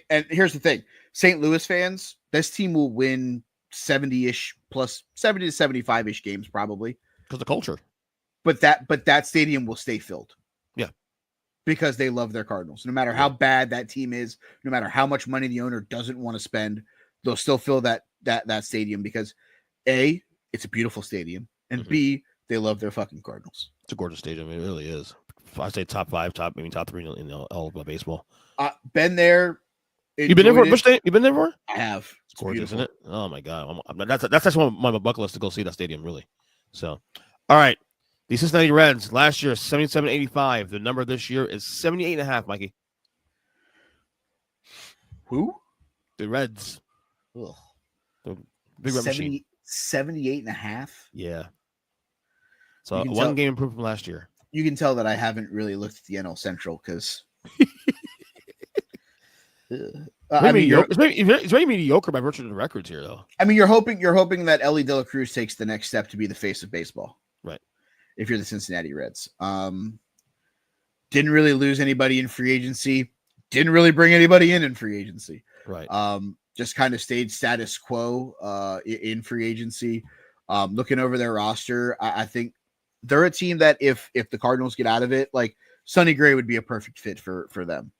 and here's the thing: St. Louis fans, this team will win 70-ish plus 70 to 75-ish games probably because the culture. But that stadium will stay filled. Yeah, because they love their Cardinals. No matter how bad that team is, no matter how much money the owner doesn't want to spend, they'll still fill that stadium because A, it's a beautiful stadium, and B, they love their fucking Cardinals. It's a gorgeous stadium. It really is. I say top 5, top 3 in all of baseball. Been there. You been there for? Which day? You been there for? I have. It's gorgeous, isn't it? Oh my god, that's actually one of my bucket list to go see that stadium. Really. So, all right. The Cincinnati Reds last year 77-85. The number this year is 78.5. Mikey. Who? The Reds. Ugh. The big red machine. 78.5. Yeah. So one game improved from last year. You can tell that I haven't really looked at the NL Central because it's very mediocre by virtue of the records here, though. I mean, you're hoping that Ellie De La Cruz takes the next step to be the face of baseball, right? If you're the Cincinnati Reds, didn't really lose anybody in free agency, didn't really bring anybody in free agency, right? Just kind of stayed status quo in free agency. Looking over their roster, I think they're a team that if the Cardinals get out of it, like Sonny Gray would be a perfect fit for them.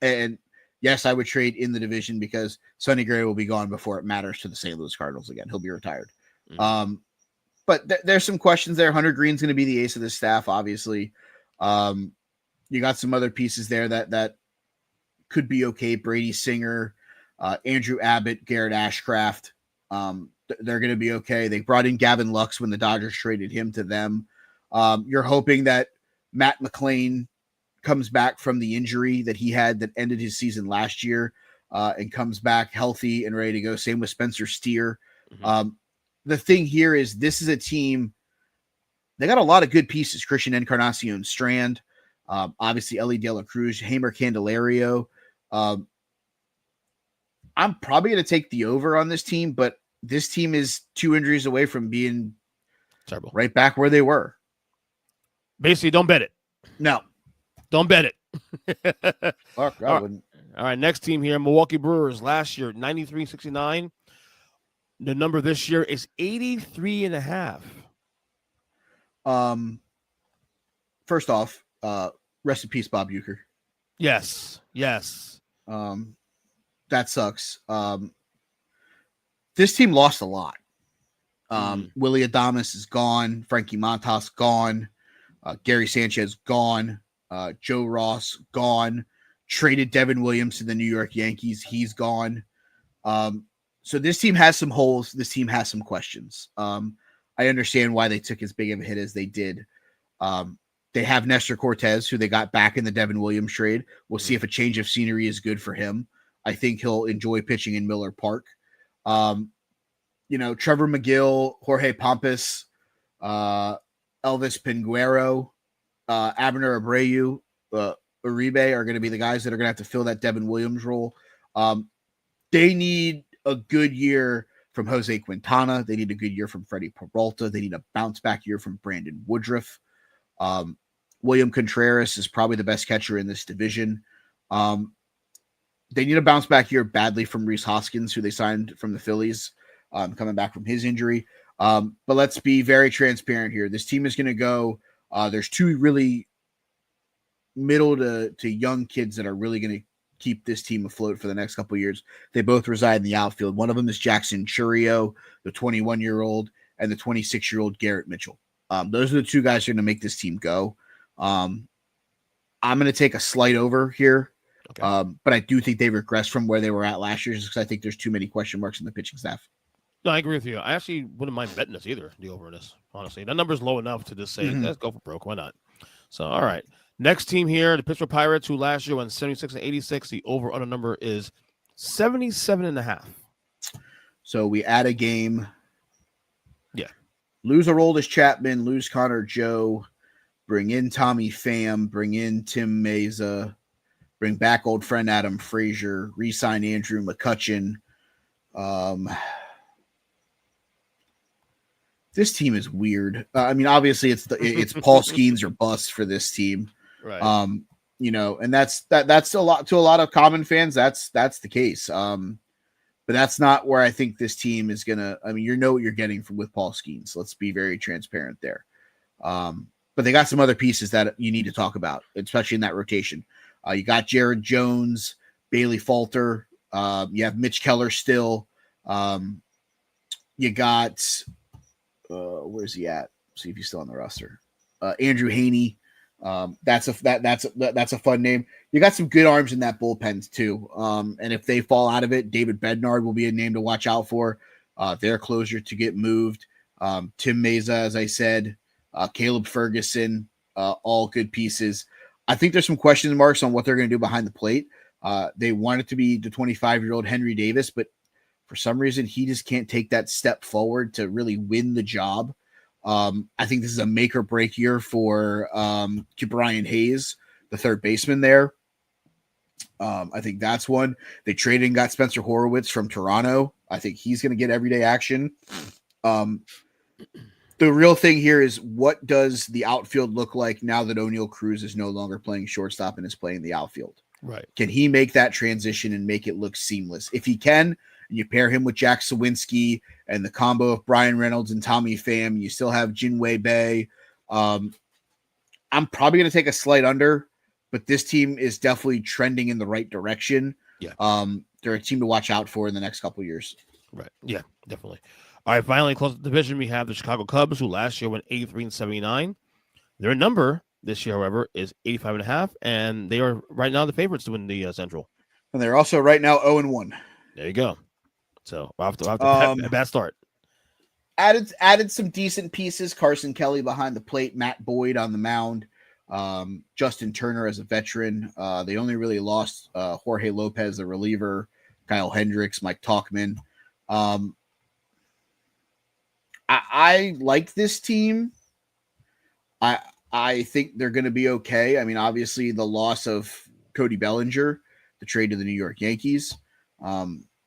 And yes, I would trade in the division because Sonny Gray will be gone before it matters to the St. Louis Cardinals again. He'll be retired. But there's some questions there. Hunter Green's going to be the ace of the staff, obviously. You got some other pieces there that could be okay. Brady Singer, Andrew Abbott, Garrett Ashcraft. They're going to be okay. They brought in Gavin Lux when the Dodgers traded him to them. You're hoping that Matt McClain comes back from the injury that he had that ended his season last year. and comes back healthy and ready to go. Same with Spencer Steer. Mhm. The thing here is this is a team. They got a lot of good pieces. Christian Encarnacion Strand, obviously Ellie De La Cruz, Hamer Candelario. I'm probably going to take the over on this team, but this team is 2 injuries away from being Terrible. right back where they were. Basically, don't bet it. No. Don't bet it. Fuck, I wouldn't. All right, next team here, Milwaukee Brewers. Last year, 93-69. The number this year is 83.5. First off, rest in peace, Bob Uecker. Yes. That sucks. This team lost a lot. Willie Adames is gone. Frankie Montas gone. Gary Sanchez gone. Joe Ross gone. Traded Devin Williams to the New York Yankees. He's gone. So this team has some holes. This team has some questions. I understand why they took as big of a hit as they did. They have Nestor Cortez, who they got back in the Devin Williams trade. We'll see if a change of scenery is good for him. I think he'll enjoy pitching in Miller Park. Trevor McGill, Jorge Pampas, Elvis Pinguero, Abner Abreu, Uribe are going to be the guys that are going to have to fill that Devin Williams role. They need a good year from Jose Quintana. They need a good year from Freddie Peralta. They need a bounce back year from Brandon Woodruff. William Contreras is probably the best catcher in this division. They need a bounce back year badly from Rhys Hoskins, who they signed from the Phillies, coming back from his injury. But let's be very transparent here. This team is going to go. There's two really middle to young kids that are really going to keep this team afloat for the next couple of years. They both reside in the outfield. One of them is Jackson Churio, the 21-year-old, and the 26-year-old Garrett Mitchell. Those are the two guys who are going to make this team go. I'm going to take a slight over here. Okay. But I do think they regressed from where they were at last year just because I think there's too many question marks in the pitching staff. No, I agree with you. I actually wouldn't mind betting this either, the over this, honestly. That number's low enough to just say, let's go for broke. Why not? So, all right. Next team here, the Pittsburgh Pirates, who last year went 76-86. The over-under number is 77.5. So we add a game. Yeah. Lose Aroldis Chapman, lose Connor Joe, bring in Tommy Pham, bring in Tim Meza, bring back old friend Adam Frazier, re-sign Andrew McCutchen. This team is weird. Obviously it's Paul Skeens or bust for this team. Right. And that's a lot to a lot of common fans. That's the case. But that's not where I think this team is gonna. What you're getting with Paul Skeens. Let's be very transparent there. But they got some other pieces that you need to talk about, especially in that rotation. You got Jared Jones, Bailey Falter. You have Mitch Keller still. You got where's he at? See if he's still on the roster. Andrew Haney. That's a fun name. You got some good arms in that bullpen too. And if they fall out of it, David Bednard will be a name to watch out for. Their closer to get moved. Tim Meza, as I said, Caleb Ferguson, all good pieces. I think there's some question marks on what they're going to do behind the plate. They want it to be the 25-year-old Henry Davis, but for some reason, he just can't take that step forward to really win the job. I think this is a make or break year for Brian Hayes, the third baseman there. I think that's one. They traded and got Spencer Horowitz from Toronto. I think he's going to get everyday action. The real thing here is, what does the outfield look like now that O'Neal Cruz is no longer playing shortstop and is playing the outfield? Right. Can he make that transition and make it look seamless? If he can, and you pair him with Jack Sawinski and the combo of Brian Reynolds and Tommy Pham, you still have Jinwei Bay. I'm probably going to take a slight under, but this team is definitely trending in the right direction. Yeah. They're a team to watch out for in the next couple of years. Right. Yeah, definitely. All right, finally, close the division, we have the Chicago Cubs, who last year went 83-79. Their number this year, however, is 85.5, and they are right now the favorites to win the Central. And they're also right now 0-1. There you go. So we'll have to a bad start. Added some decent pieces. Carson Kelly behind the plate, Matt Boyd on the mound, Justin Turner as a veteran. They only really lost Jorge Lopez, the reliever, Kyle Hendricks, Mike Talkman. I like this team. I think they're going to be okay. I mean, obviously, the loss of Cody Bellinger, the trade to the New York Yankees,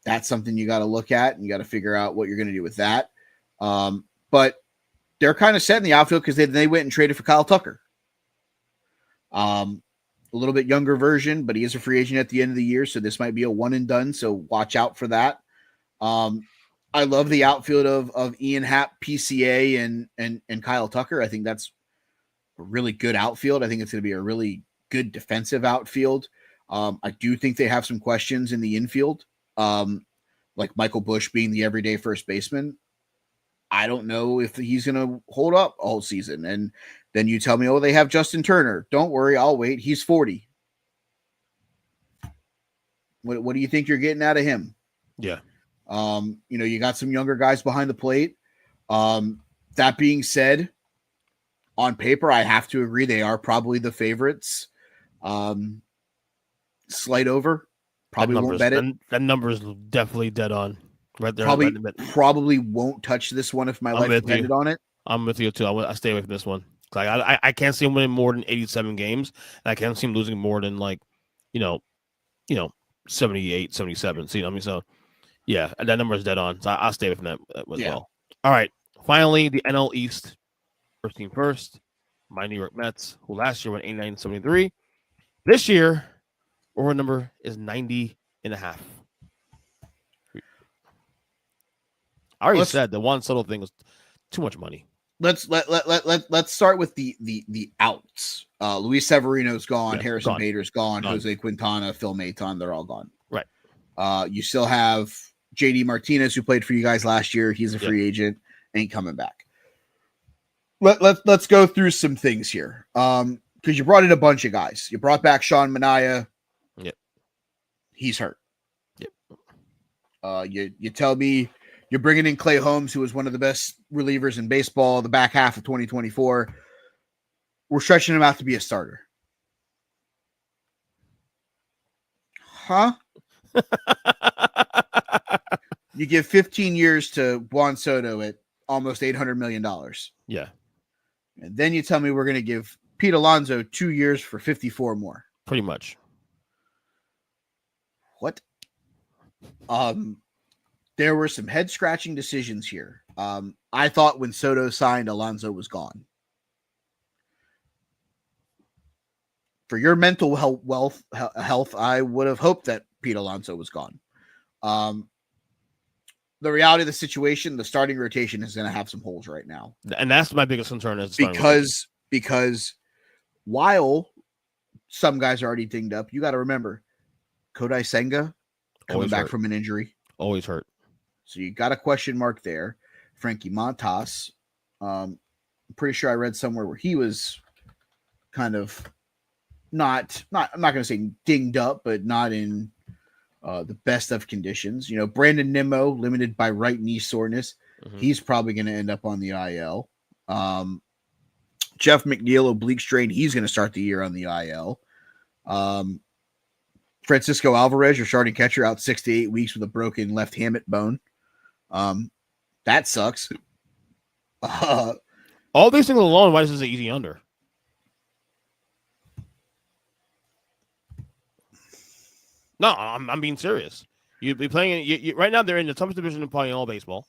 that's something you got to look at, and you got to figure out what you're going to do with that. But they're kind of set in the outfield because they went and traded for Kyle Tucker. A little bit younger version, but he is a free agent at the end of the year, so this might be a one and done. So watch out for that. I love the outfield of Ian Happ, PCA, and Kyle Tucker. I think that's a really good outfield. I think it's going to be a really good defensive outfield. I do think they have some questions in the infield, like Michael Busch being the everyday first baseman. I don't know if he's going to hold up all season. And then you tell me, oh, they have Justin Turner. Don't worry, I'll wait. He's 40. What do you think you're getting out of him? Yeah. You got some younger guys behind the plate. That being said, on paper, I have to agree they are probably the favorites. Slight over. Probably won't bet it. That number is definitely dead on. Right there. Probably won't touch this one if my life depended on it. I'm with you too. I stay away from this one. Like I can't see him winning more than 87 games. And I can't see him losing more than 78, 77. See, so yeah, that number is dead on. So I'll stay away from that as well. All right. Finally, the NL East. First team first. My New York Mets, who last year went 89-73. This year, over number is 90.5. I already said the one subtle thing was too much money. Let's start with the outs. Luis Severino's gone. Yeah, Harrison Bader's gone. Jose Quintana, Phil Maton, they're all gone. Right. You still have JD Martinez, who played for you guys last year. He's a free agent. Ain't coming back. Let's go through some things here. Because you brought in a bunch of guys. You brought back Sean Manaea. Yep. He's hurt. Yep. You tell me you're bringing in Clay Holmes, who was one of the best relievers in baseball the back half of 2024. We're stretching him out to be a starter. Huh? You give 15 years to Juan Soto at almost $800 million. Yeah. And then you tell me we're going to give Pete Alonso 2 years for 54 more. Pretty much. What? There were some head-scratching decisions here. I thought when Soto signed, Alonso was gone. For your mental health, I would have hoped that Pete Alonso was gone. The reality of the situation, the starting rotation is going to have some holes right now. And that's my biggest concern. Because while some guys are already dinged up, you got to remember, Kodai Senga coming back from an injury. Always hurt. So you got a question mark there. Frankie Montas, I'm pretty sure I read somewhere where he was kind of not I'm not going to say dinged up, but not in the best of conditions. Brandon Nimmo, limited by right knee soreness. Mm-hmm. He's probably going to end up on the IL. Jeff McNeil, oblique strain. He's going to start the year on the IL. Francisco Alvarez, your starting catcher, out 6 to 8 weeks with a broken left hamate bone. That sucks. All these things alone, why is this an easy under? No, I'm being serious. You'd be playing you right now. They're in the toughest division in playing all baseball.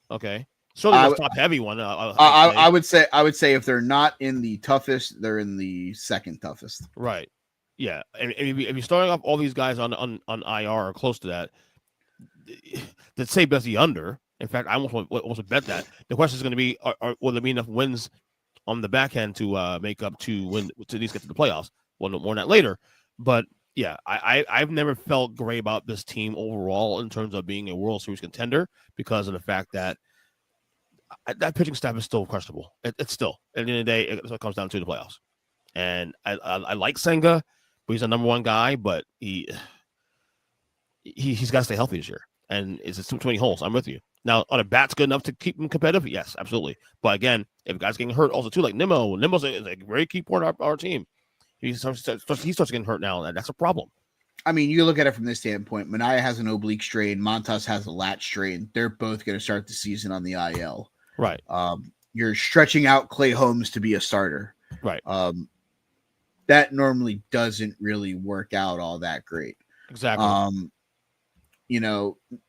Okay, so the top heavy one. I would say if they're not in the toughest, they're in the second toughest. Right. Yeah, and if you're starting off all these guys on IR or close to that, let's say best the under. In fact, I almost want to bet that. The question is going to be: will there be enough wins on the back end to make up to win to at least get to the playoffs? Well, more on that later. But yeah, I've never felt great about this team overall in terms of being a World Series contender because of the fact that that pitching staff is still questionable. It's still at the end of the day, it comes down to the playoffs. And I like Senga. He's a number one guy, but he's got to stay healthy this year. And it's too many holes. I'm with you. Now, are the bats good enough to keep him competitive? Yes, absolutely. But again, if guys getting hurt also too, like Nimmo's a very key part of our team. He starts getting hurt now, and that's a problem. I mean, you look at it from this standpoint. Mania has an oblique strain. Montas has a lat strain. They're both going to start the season on the IL. Right. You're stretching out Clay Holmes to be a starter. Right. That normally doesn't really work out all that great. Exactly.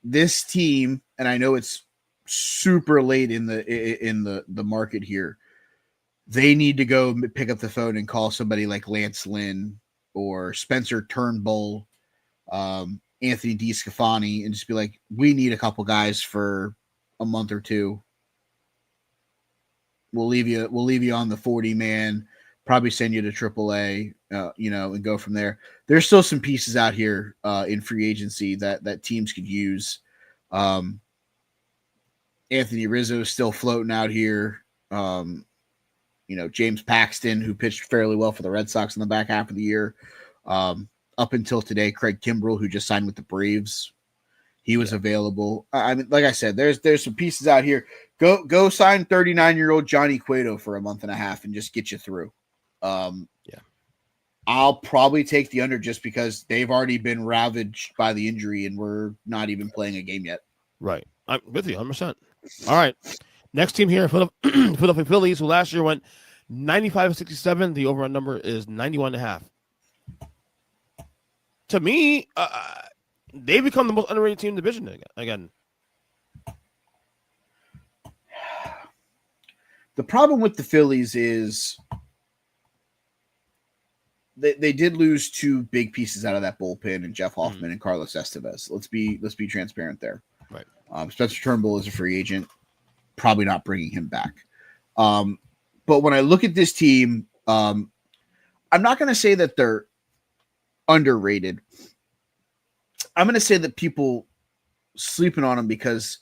This team, and I know it's super late in the market here. They need to go pick up the phone and call somebody like Lance Lynn or Spencer Turnbull, Anthony DeScafani, and just be like, we need a couple guys for a month or two. We'll leave you on the 40-man, probably send you to AAA, and go from there. There's still some pieces out here in free agency that teams could use. Anthony Rizzo is still floating out here. James Paxton, who pitched fairly well for the Red Sox in the back half of the year. Up until today, Craig Kimbrell, who just signed with the Braves, he was available. I mean, like I said, there's some pieces out here. Go sign 39-year-old Johnny Cueto for a month and a half and just get you through. I'll probably take the under just because they've already been ravaged by the injury and we're not even playing a game yet. Right. I'm with you 100%. All right. Next team here, Philadelphia Phillies, who last year went 95-67. The over-on number is 91.5. To me, they've become the most underrated team in the division again. The problem with the Phillies is they did lose two big pieces out of that bullpen, and Jeff Hoffman and Carlos Estevez. Let's be transparent there. Right. Spencer Turnbull is a free agent. Probably not bringing him back. But when I look at this team, I'm not going to say that they're underrated. I'm going to say that people sleeping on them because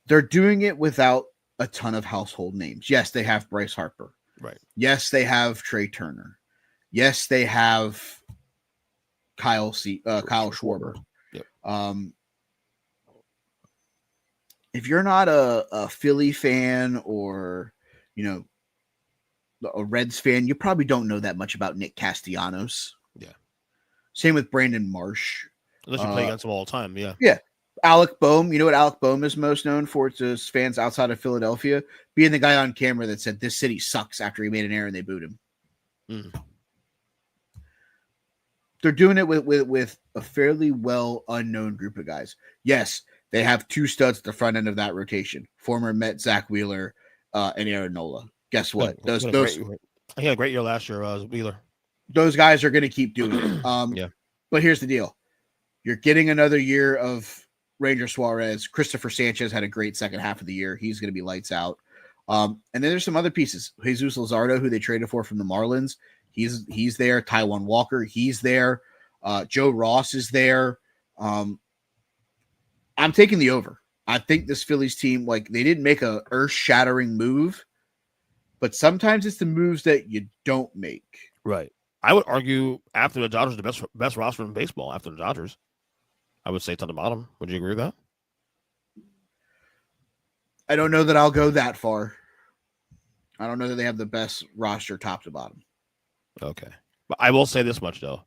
they're doing it without a ton of household names. Yes, they have Bryce Harper. Right. Yes, they have Trey Turner. Yes, they have Kyle Schwarber. Yep. If you're not a Philly fan or, a Reds fan, you probably don't know that much about Nick Castellanos. Yeah. Same with Brandon Marsh. Unless you play against them all the time, yeah. Yeah. Alec Boehm, you know what Alec Boehm is most known for to fans outside of Philadelphia? Being the guy on camera that said this city sucks after he made an error and they booed him. They're doing it with a fairly well unknown group of guys. Yes, they have two studs at the front end of that rotation. Former Met Zach Wheeler and Aaron Nola. Guess what? He had a great year last year, Wheeler. Those guys are going to keep doing it. Yeah. But here's the deal. You're getting another year of Ranger Suarez. Christopher Sanchez had a great second half of the year. He's going to be lights out. And then there's some other pieces. Jesus Luzardo, who they traded for from the Marlins. He's there. Taijuan Walker, he's there. Joe Ross is there. I'm taking the over. I think this Phillies team, they didn't make a earth-shattering move, but sometimes it's the moves that you don't make. Right. I would argue after the Dodgers, the best roster in baseball after the Dodgers. I would say to the bottom. Would you agree with that? I don't know that I'll go that far. I don't know that they have the best roster top to bottom. Okay. But I will say this much, though.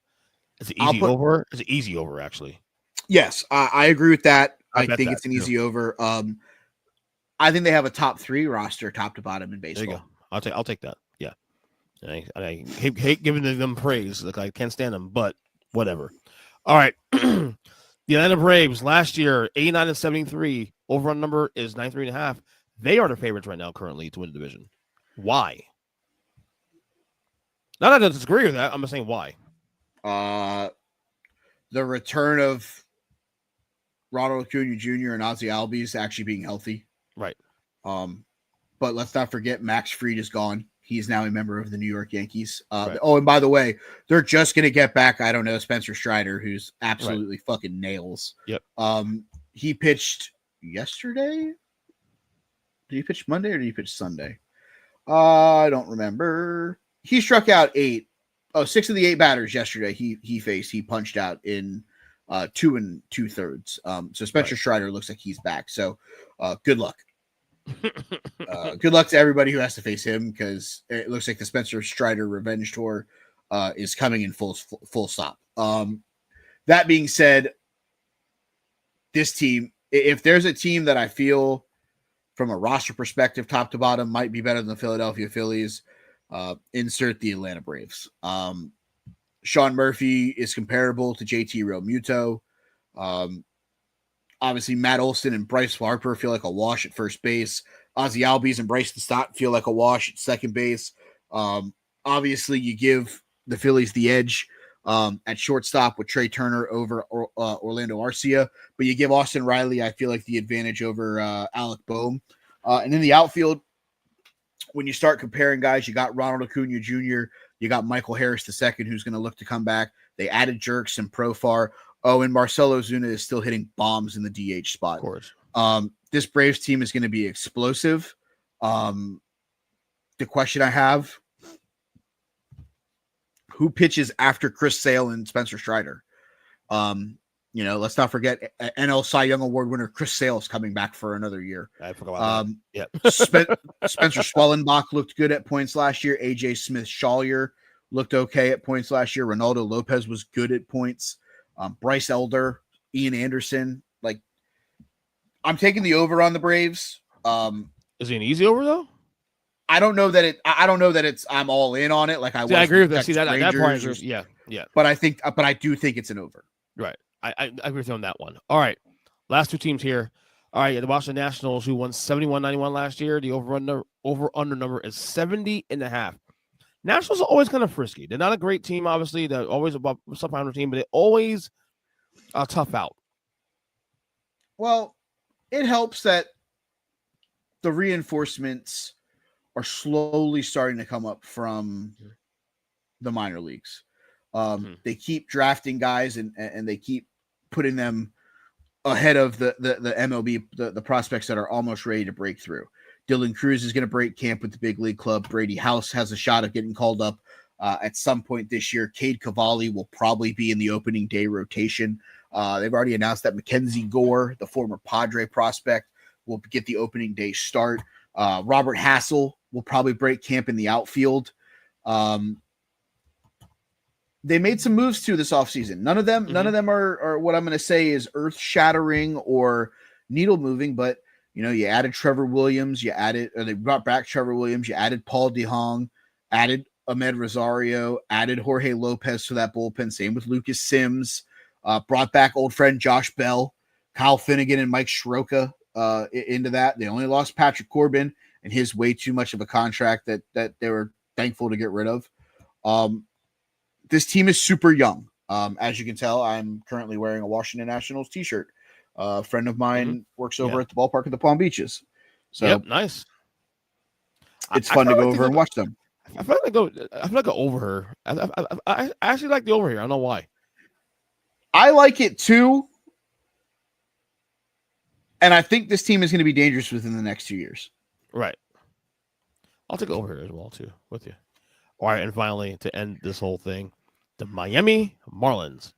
It's an easy over. It's an easy over, actually. Yes, I agree with that. I think it's an too. easy over. I think they have a top 3 roster top to bottom in baseball. There you go. I'll take that. Yeah. I hate giving them praise. I can't stand them, but whatever. All right. The Atlanta Braves last year, 89-73. Over-run number is 93.5. They are the favorites right now currently to win the division. Why? Not that I disagree with that. I'm just saying why. The return of Ronald Acuna Jr. and Ozzie Albies actually being healthy. Right. But let's not forget Max Fried is gone. He's now a member of the New York Yankees. Right. Oh, and by the way, they're just going to get back, I don't know, Spencer Strider, who's absolutely fucking nails. Yep. He pitched yesterday. Did he pitch Monday or did he pitch Sunday? I don't remember. He struck out 6 of the 8 batters yesterday he punched out in 2 2/3. So Spencer Strider looks like he's back. So good luck. Good luck to everybody who has to face him because it looks like the Spencer Strider revenge tour is coming in full stop. That being said, this team, if there's a team that I feel from a roster perspective, top to bottom, might be better than the Philadelphia Phillies, insert the Atlanta Braves. Sean Murphy is comparable to JT Realmuto. Obviously, Matt Olson and Bryce Harper feel like a wash at first base. Ozzie Albies and Bryce Stott feel like a wash at second base. Obviously, you give the Phillies the edge at shortstop with Trey Turner over Orlando Arcia, but you give Austin Riley, I feel like, the advantage over Alec Boehm. And in the outfield, when you start comparing guys, you got Ronald Acuna Jr., you got Michael Harris II, who's going to look to come back. They added Jerks and Profar. Oh, and Marcell Ozuna is still hitting bombs in the DH spot. Of course. This Braves team is going to be explosive. The question I have, who pitches after Chris Sale and Spencer Strider? Let's not forget NL Cy Young Award winner Chris Sale is coming back for another year. I forgot about that. Yeah. Spencer Schwellenbach looked good at points last year. AJ Smith-Shawyer looked okay at points last year. Ronaldo Lopez was good at points. Bryce Elder, Ian Anderson. Like, I'm taking the over on the Braves. Is he an easy over though? I don't know that it's I'm all in on it. Like I agree with that. See that part is, yeah. But I do think it's an over. Right. I agree with you on that one. All right. Last two teams here. All right. The Washington Nationals, who won 71-91 last year. The over-under number is 70.5. Nationals are always kind of frisky. They're not a great team, obviously. They're always a sub-500 team, but they always tough out. Well, it helps that the reinforcements are slowly starting to come up from the minor leagues. They keep drafting guys and they keep putting them ahead of the MLB, the prospects that are almost ready to break through. Dylan Cruz is going to break camp with the big league club. Brady House has a shot of getting called up at some point this year. Cade Cavalli will probably be in the opening day rotation. They've already announced that Mackenzie Gore, the former Padre prospect, will get the opening day start. Robert Hassel will probably break camp in the outfield. They made some moves too this offseason. None of them are what I'm going to say is earth shattering or needle moving, but you added Trevor Williams, they brought back Trevor Williams, you added Paul DeHong, added Ahmed Rosario, added Jorge Lopez to that bullpen. Same with Lucas Sims, brought back old friend Josh Bell, Kyle Finnegan, and Mike Soroka into that. They only lost Patrick Corbin and his way too much of a contract that they were thankful to get rid of. This team is super young. As you can tell, I'm currently wearing a Washington Nationals t-shirt. A friend of mine works over at the ballpark at the Palm Beaches. So nice. It's fun to go over and watch them. I feel like I go over her. I actually like the over here. I don't know why. I like it too. And I think this team is going to be dangerous within the next 2 years. Right. I'll take over here as well too with you. All right, and finally, to end this whole thing, the Miami Marlins.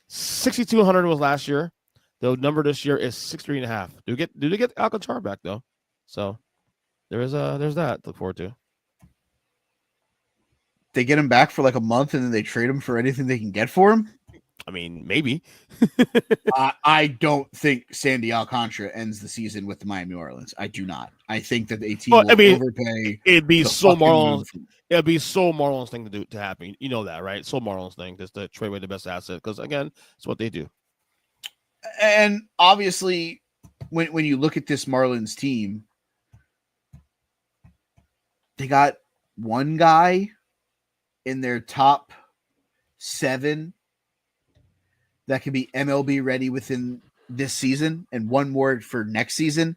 6,200 was last year. The number this year is 63.5. Do they get Alcantara back though? So there's that to look forward to. They get him back for like a month and then they trade him for anything they can get for him. I mean, maybe. I don't think Sandy Alcantara ends the season with the Miami Marlins. I do not. I think that the team will overpay. It'd be so Marlins. It'd be so Marlins thing to happen. You know that, right? So Marlins thing, just to trade away the best asset, because again, it's what they do. And obviously, when you look at this Marlins team, they got one guy in their top 7 that can be MLB ready within this season and one more for next season.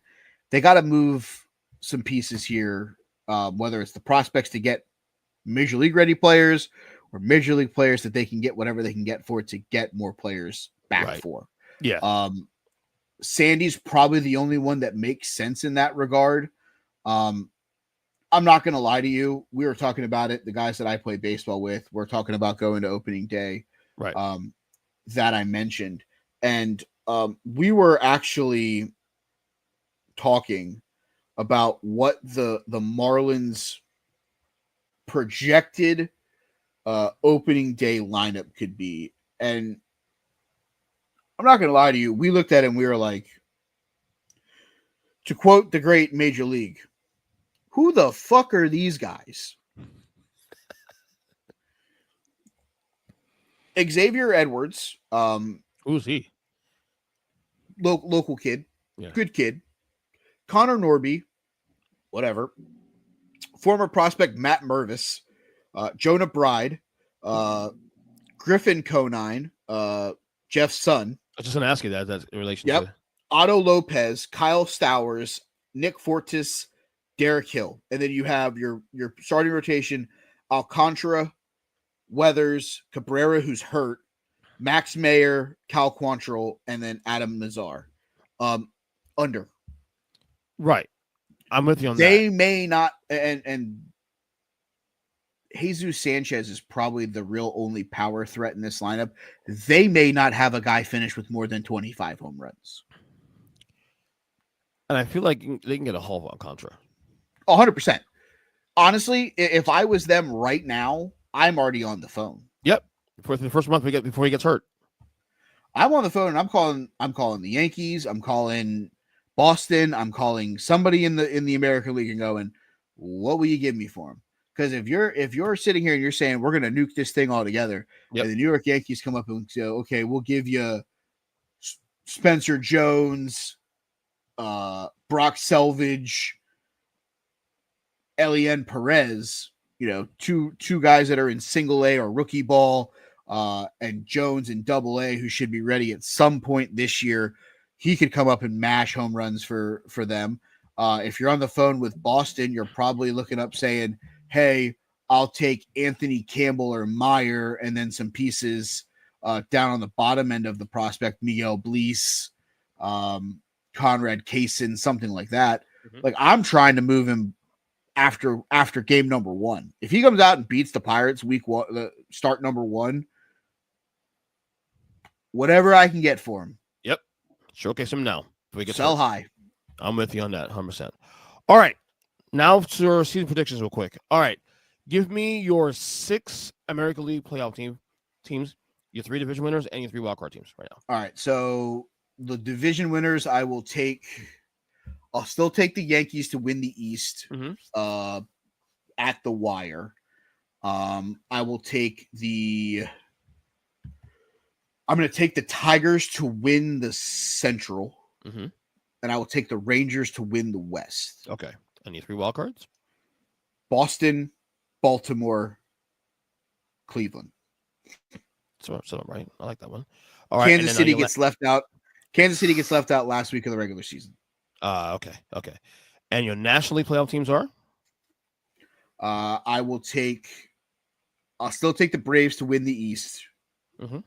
They got to move some pieces here, whether it's the prospects to get major league ready players or major league players that they can get whatever they can get for to get more players back for. Yeah. Sandy's probably the only one that makes sense in that regard. I'm not going to lie to you. We were talking about it. The guys that I play baseball with, we're talking about going to opening day. Right. That I mentioned. And we were actually talking about what the Marlins projected opening day lineup could be. And I'm not going to lie to you. We looked at it and we were like, to quote the great Major League, who the fuck are these guys? Xavier Edwards, Who's he? local kid, Yeah. good kid. Connor Norby, whatever. Former prospect Matt Mervis, Jonah Bride, Griffin Conine, Jeff's son. I was just going to ask you that. That's in relation Yep. to. Otto Lopez, Kyle Stowers, Nick Fortis, Derek Hill. And then you have your starting rotation, Alcantara, Weathers, Cabrera, who's hurt, Max Mayer, Cal Quantrill, and then Adam Nazar. Under. Right. I'm with you on They that. may not, and Jesus Sanchez is probably the real only power threat in this lineup. They may not have a guy finish with more than 25 home runs. And I feel like they can get a haul of Alcantara. 100%. Honestly, if I was them right now, I'm already on the phone. Yep. For the first month before he gets hurt. I'm on the phone and I'm calling the Yankees. I'm calling Boston. I'm calling somebody in the American League and going, what will you give me for him? Because if you're sitting here and you're saying we're going to nuke this thing all together, and the New York Yankees come up and say, okay, we'll give you Spencer Jones, Brock Selvage, Elian Perez, two guys that are in single A or rookie ball, and Jones in double A, who should be ready at some point this year. He could come up and mash home runs for them. If you're on the phone with Boston, you're probably looking up saying, hey, I'll take Anthony Campbell or Meyer, and then some pieces down on the bottom end of the prospect, Miguel Bleece, Conrad Kaysen, something like that. Mm-hmm. Like, I'm trying to move him after game number 1. If he comes out and beats the Pirates week 1, start number 1, whatever I can get for him. Yep. Showcase him now. We get sell high. I'm with you on that 100%. All right. Now to our season predictions real quick. All right. Give me your 6 American League playoff teams, your 3 division winners, and your 3 wildcard teams right now. All right. So the division winners, I'll still take the Yankees to win the East at the wire. I will take I'm going to take the Tigers to win the Central. Mm-hmm. And I will take the Rangers to win the West. Okay. Any 3 wild cards? Boston, Baltimore, Cleveland. So right. I like that one. All right. Kansas City gets left out. Kansas City gets left out last week of the regular season. Okay. And your National League playoff teams are? I'll still take the Braves to win the East. Mm-hmm.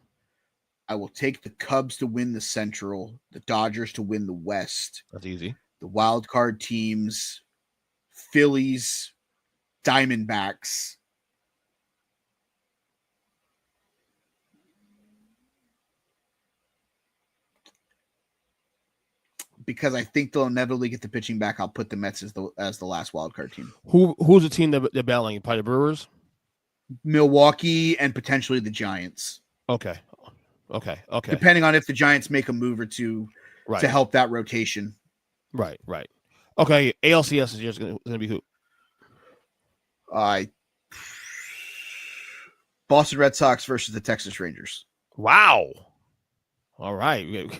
I will take the Cubs to win the Central, the Dodgers to win the West. That's easy. The wild card teams, Phillies, Diamondbacks. Because I think they'll inevitably get the pitching back, I'll put the Mets as the last wild card team. Who's the team that they're battling? Probably the Brewers? Milwaukee and potentially the Giants. Okay. Depending on if the Giants make a move or two to help that rotation. Right. Okay, ALCS is just going to be who? Boston Red Sox versus the Texas Rangers. Wow. All right.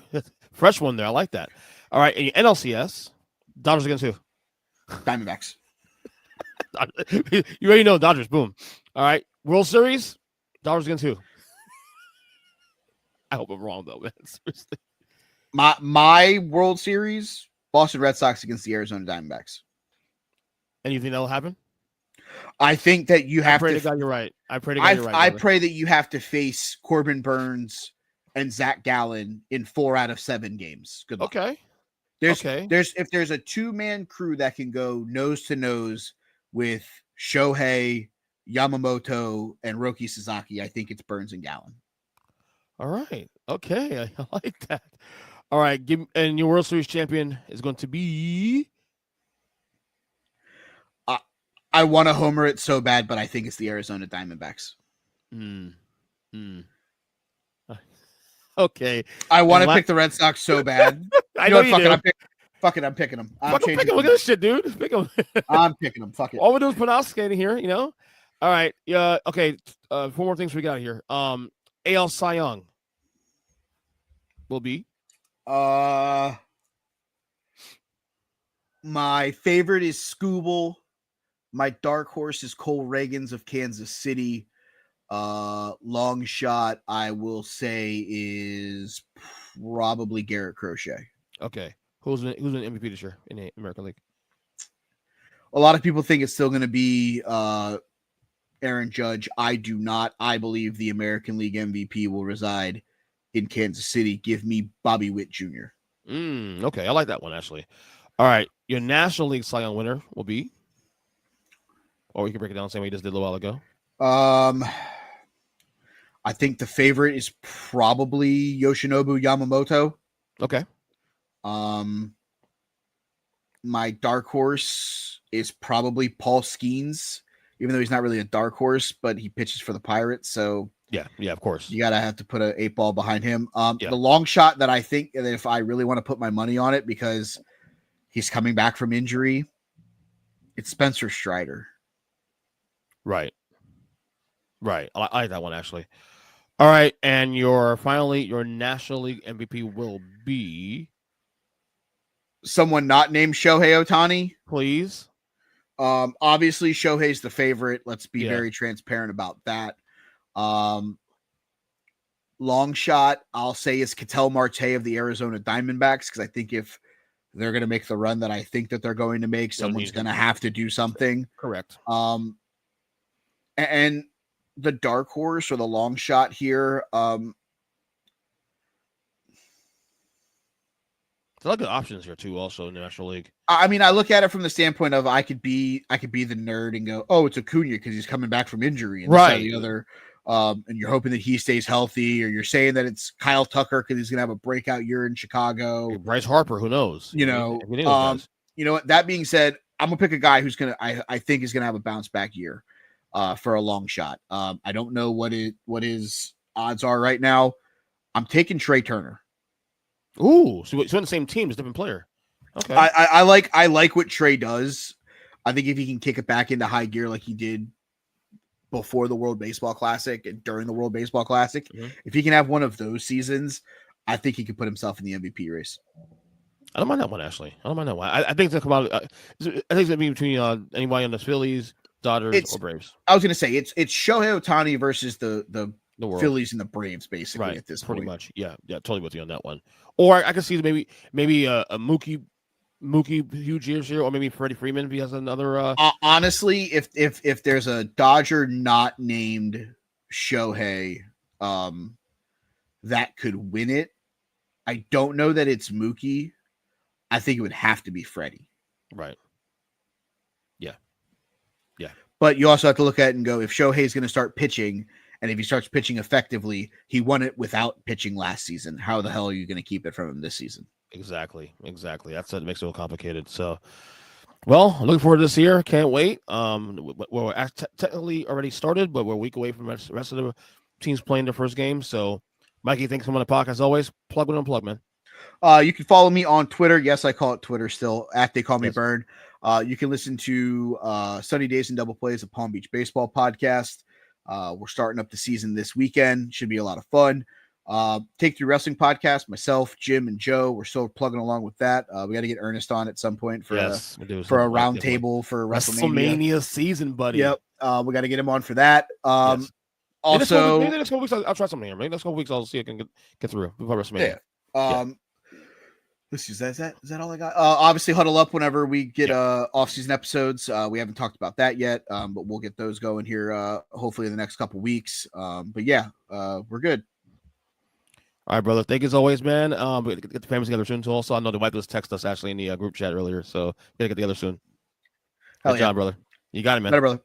Fresh one there. I like that. All right, and your NLCS, Dodgers against who? Diamondbacks. You already know Dodgers. Boom. All right, World Series, Dodgers against who? I hope I'm wrong, though, man. Seriously. My World Series, Boston Red Sox against the Arizona Diamondbacks. And you think that'll happen? I think that you have I pray to. to God you're right. I pray to God you're right. I pray that you have to face Corbin Burns and Zach Gallen in 4 out of 7 games. Good luck. Okay. If there's a 2-man crew that can go nose to nose with Shohei, Yamamoto, and Roki Sasaki, I think it's Burns and Gallen. All right. Okay. I like that. All right. And your World Series champion is going to be. I want to homer it so bad, but I think it's the Arizona Diamondbacks. Okay. I want And to pick the Red Sox so bad. I know you do. Fuck it, I'm picking them. Fuck 'em, pick 'em. Look at this shit, dude. Pick 'em. I'm picking them. Fuck it. All we do is pronounce here, you know. All right. Yeah. Okay. 4 more things we got here. AL Cy Young will be. My favorite is Scooble. My dark horse is Cole Reagans of Kansas City. Long shot, I will say, is probably Garrett Crochet. Okay. Who's an MVP this year in the American League? A lot of people think it's still going to be Aaron Judge. I do not. I believe the American League MVP will reside in Kansas City. Give me Bobby Witt Jr. Okay. I like that one, actually. All right. Your National League Cy Young winner will be, or we can break it down the same way you just did a little while ago. I think the favorite is probably Yoshinobu Yamamoto. Okay. My dark horse is probably Paul Skeens, even though he's not really a dark horse, but he pitches for the Pirates. So yeah, of course. You gotta have to put an 8-ball behind him. Yeah. The long shot that I think that if I really want to put my money on it because he's coming back from injury, it's Spencer Strider. Right. I like that one, actually. All right, and your National League MVP will be someone not named Shohei Ohtani. Please. Obviously Shohei's the favorite. Let's be very transparent about that. Long shot, I'll say, is Ketel Marte of the Arizona Diamondbacks, because I think if they're going to make the run that I think that they're going to make, someone's going to have to do something. Correct. And the dark horse or the long shot here, there's a lot of good options here too, also in the National League. I mean, I look at it from the standpoint of I could be the nerd and go, oh, it's Acuna because he's coming back from injury, and right? The other, and you're hoping that he stays healthy, or you're saying that it's Kyle Tucker because he's gonna have a breakout year in Chicago. Bryce Harper, who knows? You know, what? That being said, I'm gonna pick a guy who's I think is gonna have a bounce back year, for a long shot. I don't know what his odds are right now. I'm taking Trey Turner. Ooh, so on the same team, it's a different player. Okay. I like what Trey does. I think if he can kick it back into high gear like he did before the World Baseball Classic and during the World Baseball Classic, if he can have one of those seasons, I think he could put himself in the MVP race. I don't mind that one, actually. I don't mind that one. I think it's gonna come out. I think it's gonna be between anybody on the Phillies, Dodgers, or Braves. I was gonna say it's Shohei Ohtani versus the Phillies and the Braves, basically, at this point. Pretty much. Yeah, totally with you on that one. Or I could see maybe a Mookie huge years here, or maybe Freddie Freeman if he has another. Honestly, if there's a Dodger not named Shohei, that could win it, I don't know that it's Mookie. I think it would have to be Freddie. Right. Yeah. But you also have to look at it and go, if Shohei's going to start pitching, and if he starts pitching effectively, he won it without pitching last season. How the hell are you going to keep it from him this season? Exactly. That's what makes it a little complicated. So, well, looking forward to this year. Can't wait. We're technically already started, but we're a week away from the rest of the teams playing their first game. So, Mikey, thanks for coming on the podcast as always. Plug and unplug, man. You can follow me on Twitter. Yes, I call it Twitter still, at They Call Me Bird. You can listen to Sunny Days and Double Plays, a Palm Beach baseball podcast. We're starting up the season this weekend. Should be a lot of fun. Take Three Wrestling Podcast, myself, Jim, and Joe. We're still plugging along with that. We got to get Ernest on at some point for a round table for WrestleMania season, buddy. Yep. We got to get him on for that. Yes. Also, maybe the next couple weeks I'll try something here. Maybe the next couple weeks I'll see if I can get through before WrestleMania. Yeah. Let's see, is that all I got? Obviously, Huddle Up whenever we get off-season episodes. We haven't talked about that yet, but we'll get those going here hopefully in the next couple weeks. But yeah, we're good. All right, brother. Thank you as always, man. We get the families together soon too. Also, I know the wife just texted us actually in the group chat earlier, so we gotta get together soon. Hell Good job, brother. You got it, man. Better, brother.